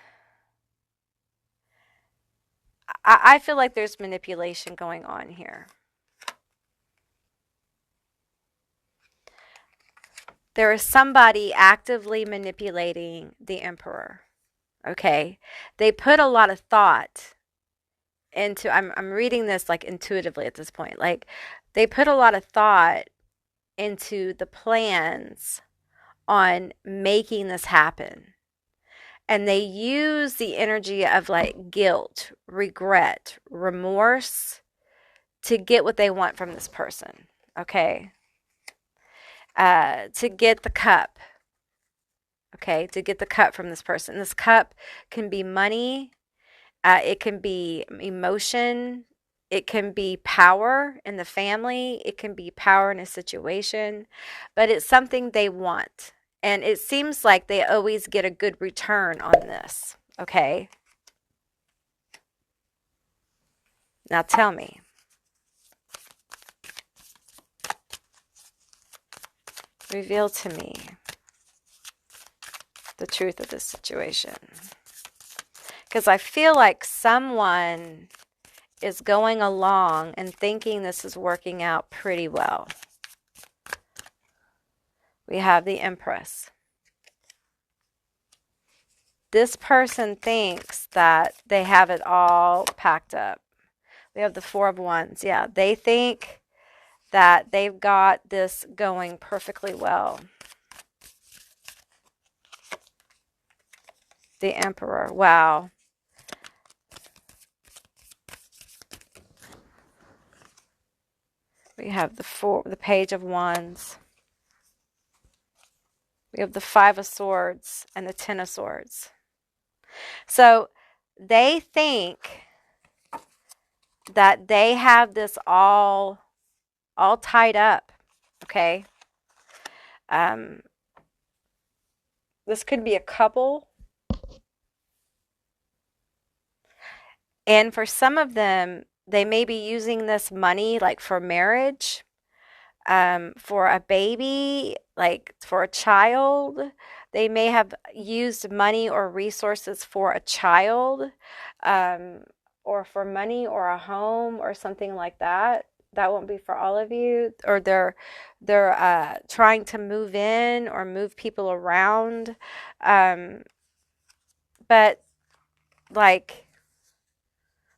S1: I feel like there's manipulation going on here. There is somebody actively manipulating the Emperor. Okay. They put a lot of thought into, I'm reading this like intuitively at this point. Like they put a lot of thought into the plans on making this happen. And they use the energy of like guilt, regret, remorse to get what they want from this person. Okay. To get the cup. Okay. To get the cup from this person. This cup can be money. It can be emotion. It can be power in the family. It can be power in a situation. But it's something they want. And it seems like they always get a good return on this. Okay. Now tell me. Reveal to me the truth of this situation. Because I feel like someone is going along and thinking this is working out pretty well. We have the Empress. This person thinks that they have it all packed up. We have the Four of Wands. Yeah, they think that they've got this going perfectly well. The Emperor. Wow. We have the Page of Wands. We have the Five of Swords and the Ten of Swords. So they think that they have this all tied up. Okay. This could be a couple. And for some of them, they may be using this money like for marriage, for a baby, like for a child. They may have used money or resources for a child, or for money or a home or something like that. That won't be for all of you. Or they're trying to move in or move people around. But like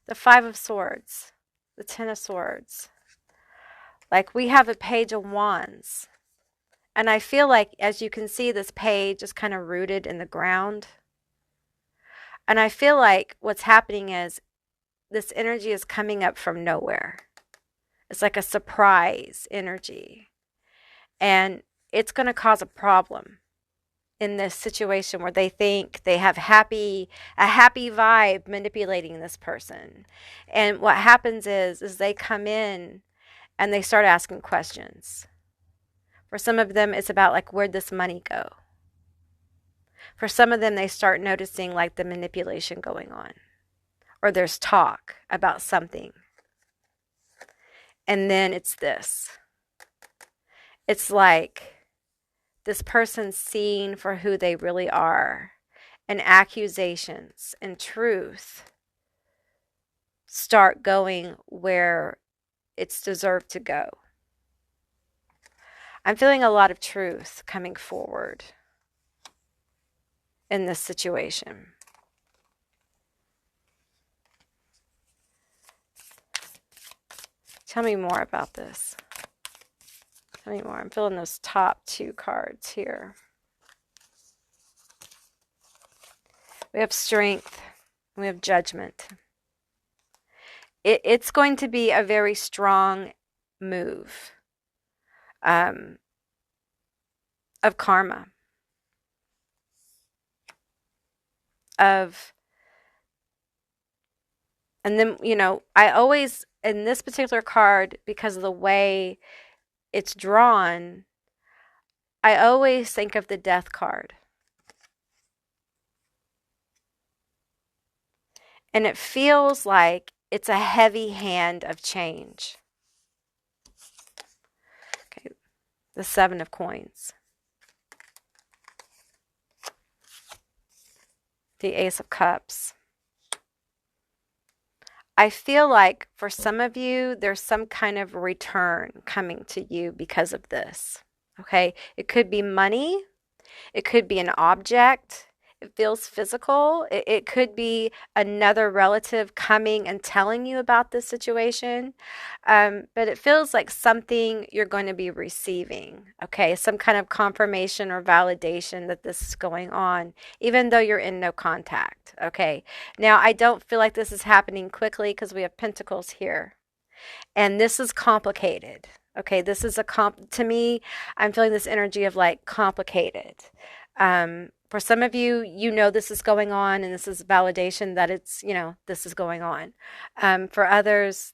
S1: the Five of Swords, the Ten of Swords, like we have a Page of Wands. And I feel like, as you can see, this page is kind of rooted in the ground. And I feel like what's happening is this energy is coming up from nowhere. It's like a surprise energy. And it's going to cause a problem in this situation where they think they have a happy vibe manipulating this person. And what happens is they come in and they start asking questions. For some of them, it's about like, where'd this money go? For some of them, they start noticing like the manipulation going on, or there's talk about something. And then it's this. It's like this person's seen for who they really are, and accusations and truth start going where it's deserved to go. I'm feeling a lot of truth coming forward in this situation. Tell me more about this. Tell me more. I'm feeling those top two cards here. We have Strength. We have Judgment. It's going to be a very strong move of karma. And then, I always in this particular card, because of the way it's drawn, I always think of the Death card. And it feels like it's a heavy hand of change. Okay, the Seven of Coins. The Ace of Cups. I feel like for some of you, there's some kind of return coming to you because of this. Okay, it could be money. It could be an object. It feels physical. It could be another relative coming and telling you about this situation. But it feels like something you're going to be receiving. Okay, some kind of confirmation or validation that this is going on, even though you're in no contact. Okay, now I don't feel like this is happening quickly because we have Pentacles here. And this is complicated. Okay, this is to me, I'm feeling this energy of like complicated. For some of you, you know this is going on, and this is validation that it's, this is going on. For others,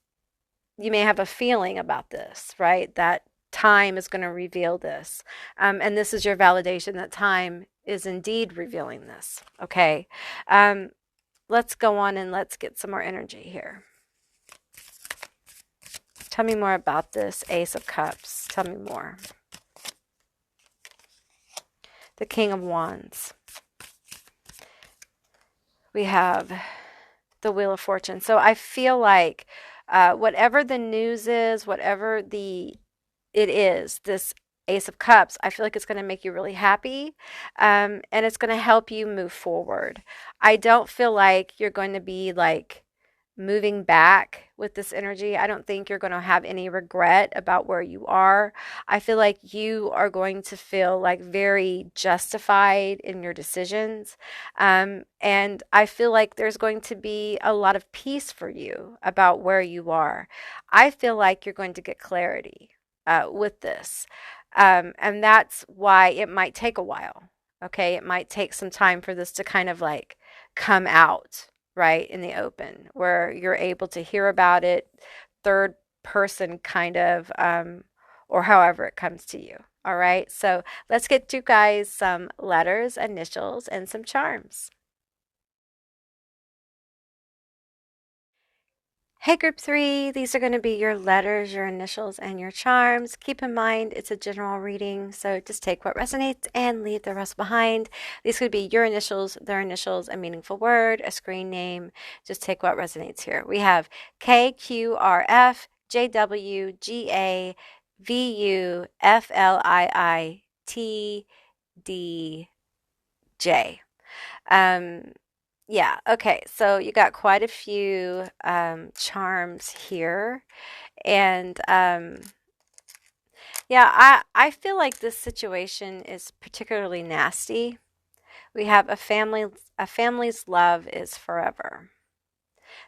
S1: you may have a feeling about this, right? That time is going to reveal this. And this is your validation that time is indeed revealing this. Okay, let's go on and let's get some more energy here. Tell me more about this Ace of Cups. Tell me more. The King of Wands. We have the Wheel of Fortune. So I feel like whatever the news is, whatever it is, this Ace of Cups, I feel like it's going to make you really happy, and it's going to help you move forward. I don't feel like you're going to be like moving back with this energy. I don't think you're going to have any regret about where you are. I feel like you are going to feel like very justified in your decisions. And I feel like there's going to be a lot of peace for you about where you are. I feel like you're going to get clarity with this. And that's why it might take a while. Okay. It might take some time for this to kind of like come out, right, in the open, where you're able to hear about it third person kind of, or however it comes to you. All right, so let's get you guys some letters, initials, and some charms. Hey, group 3, these are going to be your letters, your initials, and your charms. Keep in mind, it's a general reading, so just take what resonates and leave the rest behind. These could be your initials, their initials, a meaningful word, a screen name. Just take what resonates here. We have KQRF, JWGA, VUFLIITDJ. Yeah, okay, so you got quite a few charms here. And yeah, I feel like this situation is particularly nasty. We have a family's love is forever.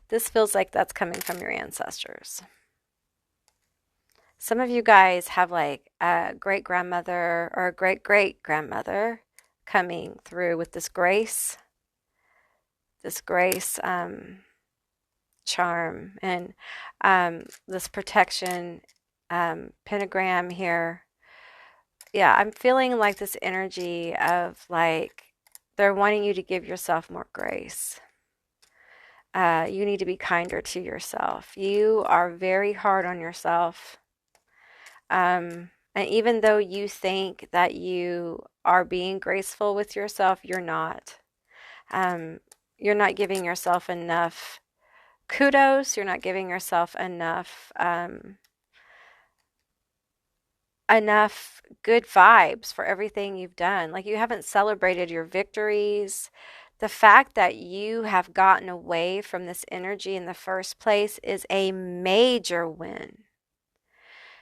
S1: This feels like that's coming from your ancestors. Some of you guys have like a great-grandmother or a great-great-grandmother coming through with this grace charm and this protection pentagram here. Yeah, I'm feeling like this energy of like they're wanting you to give yourself more grace. You need to be kinder to yourself. You are very hard on yourself. And even though you think that you are being graceful with yourself, you're not. You're not giving yourself enough kudos. You're not giving yourself enough good vibes for everything you've done. Like you haven't celebrated your victories. The fact that you have gotten away from this energy in the first place is a major win.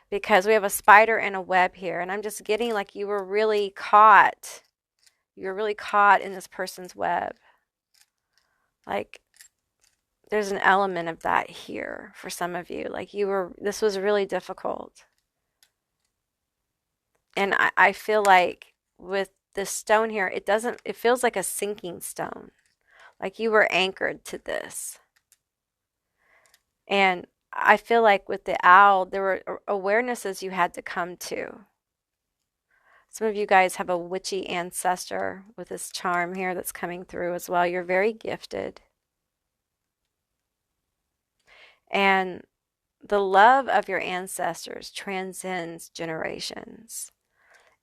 S1: Because we have a spider and a web here, and I'm just getting like you were really caught. You're really caught in this person's web. Like there's an element of that here for some of you. Like this was really difficult. And I feel like with this stone here, it feels like a sinking stone. Like you were anchored to this. And I feel like with the owl, there were awarenesses you had to come to. Some of you guys have a witchy ancestor with this charm here that's coming through as well. You're very gifted. And the love of your ancestors transcends generations.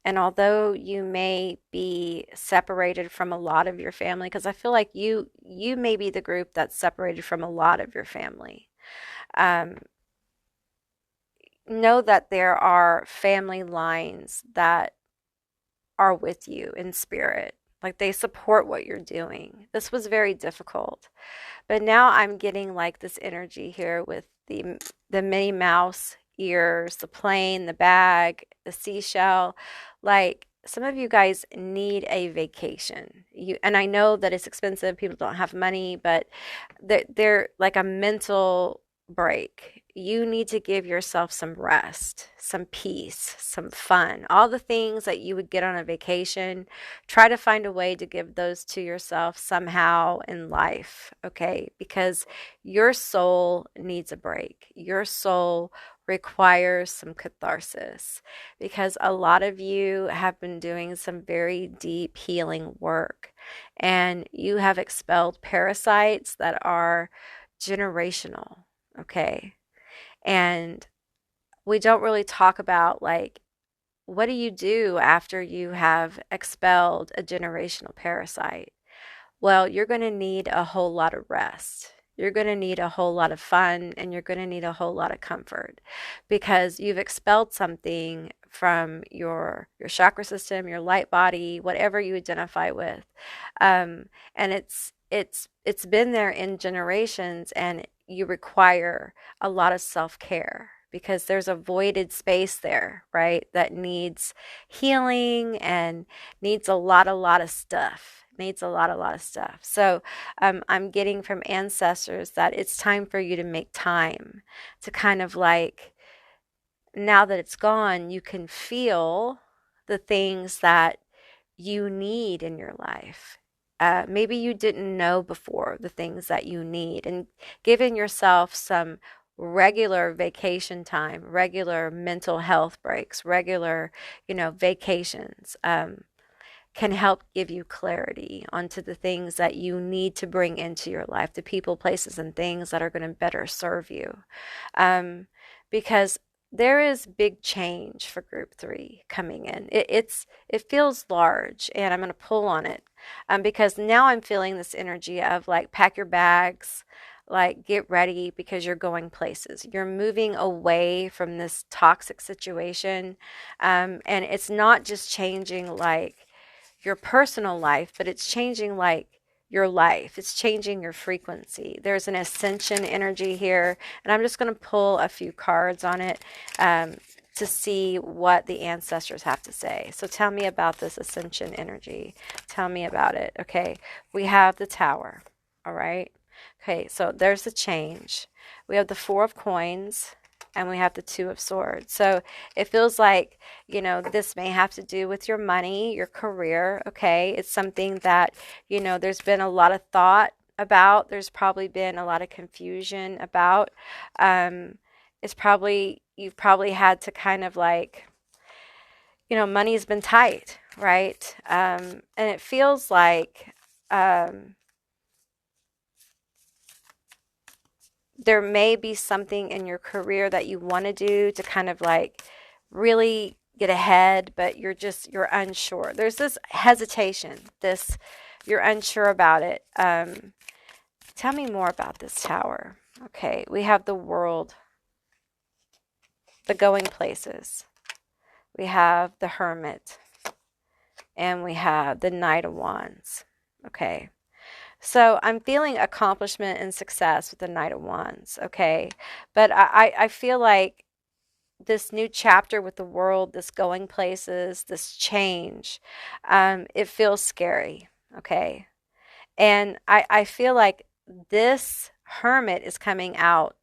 S1: And although you may be separated from a lot of your family, because I feel like you may be the group that's separated from a lot of your family. Um, know that there are family lines that are with you in spirit. Like they support what you're doing. This was very difficult. But now I'm getting like this energy here with the Minnie Mouse ears, the plane, the bag, the seashell. Like some of you guys need a vacation. And I know that it's expensive. People don't have money, but they're like a mental break. You need to give yourself some rest, some peace, some fun, all the things that you would get on a vacation. Try to find a way to give those to yourself somehow in life, okay? Because your soul needs a break. Your soul requires some catharsis because a lot of you have been doing some very deep healing work and you have expelled parasites that are generational, okay? And we don't really talk about like what do you do after you have expelled a generational parasite? Well, you're going to need a whole lot of rest. You're going to need a whole lot of fun and you're going to need a whole lot of comfort because you've expelled something from your chakra system, your light body, whatever you identify with. And it's been there in generations and you require a lot of self-care because there's a voided space there, right? That needs healing and needs a lot of stuff. Needs a lot of stuff. So I'm getting from ancestors that it's time for you to make time to kind of like, now that it's gone, you can feel the things that you need in your life. Maybe you didn't know before the things that you need, and giving yourself some regular vacation time, regular mental health breaks, regular, vacations. Can help give you clarity onto the things that you need to bring into your life, the people, places, and things that are going to better serve you. Because there is big change for group 3 coming in. It feels large, and I'm going to pull on it because now I'm feeling this energy of like pack your bags, like get ready because you're going places. You're moving away from this toxic situation, and it's not just changing like your personal life, but it's changing like your life. It's changing your frequency. There's an ascension energy here, and I'm just going to pull a few cards on it to see what the ancestors have to say. So tell me about this ascension energy. Tell me about it. Okay, we have the Tower. All right. Okay, so there's the change. We have the 4 of Coins. And we have the 2 of Swords. So it feels like, this may have to do with your money, your career, okay? It's something that, there's been a lot of thought about. There's probably been a lot of confusion about. You've probably had to kind of like, money's been tight, right? And it feels like there may be something in your career that you want to do to kind of like really get ahead, but you're unsure. There's this hesitation, you're unsure about it. Tell me more about this Tower. Okay, we have the World, the going places. We have the Hermit, and we have the Knight of Wands. Okay. So I'm feeling accomplishment and success with the Knight of Wands, okay? But I feel like this new chapter with the World, this going places, this change, it feels scary, okay? And I feel like this Hermit is coming out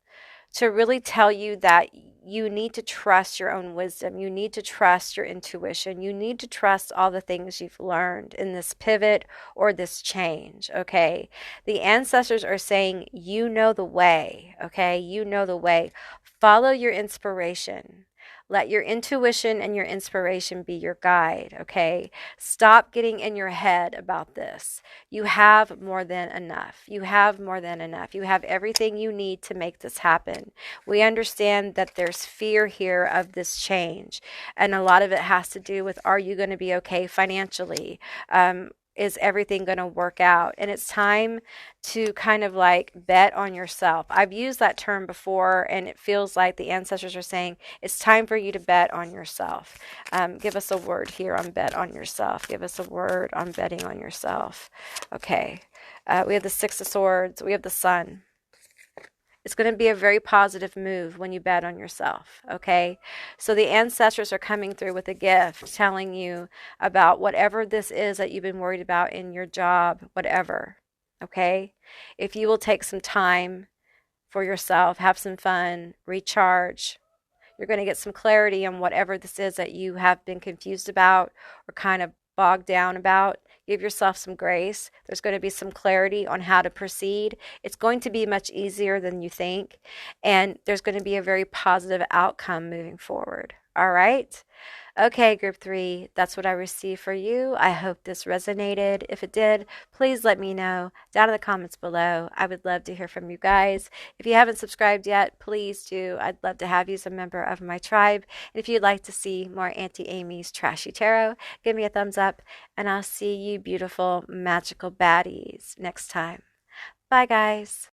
S1: to really tell you that you need to trust your own wisdom. You need to trust your intuition. You need to trust all the things you've learned in this pivot or this change, okay? The ancestors are saying, you know the way, okay? You know the way. Follow your inspiration. Let your intuition and your inspiration be your guide, okay? Stop getting in your head about this. You have more than enough. You have more than enough. You have everything you need to make this happen. We understand that there's fear here of this change, and a lot of it has to do with, are you going to be okay financially? Is everything going to work out? And it's time to kind of like bet on yourself. I've used that term before, and it feels like the ancestors are saying it's time for you to bet on yourself. Give us a word here on bet on yourself. Give us a word on betting on yourself. Okay. We have the Six of Swords. We have the Sun. It's going to be a very positive move when you bet on yourself, okay? So the ancestors are coming through with a gift telling you about whatever this is that you've been worried about in your job, whatever, okay? If you will take some time for yourself, have some fun, recharge, you're going to get some clarity on whatever this is that you have been confused about or kind of bogged down about. Give yourself some grace. There's going to be some clarity on how to proceed. It's going to be much easier than you think, and there's going to be a very positive outcome moving forward. All right? Okay, group 3, that's what I received for you. I hope this resonated. If it did, please let me know down in the comments below. I would love to hear from you guys. If you haven't subscribed yet, please do. I'd love to have you as a member of my tribe. And if you'd like to see more Auntie Amy's Trashy Tarot, give me a thumbs up, and I'll see you beautiful, magical baddies next time. Bye, guys.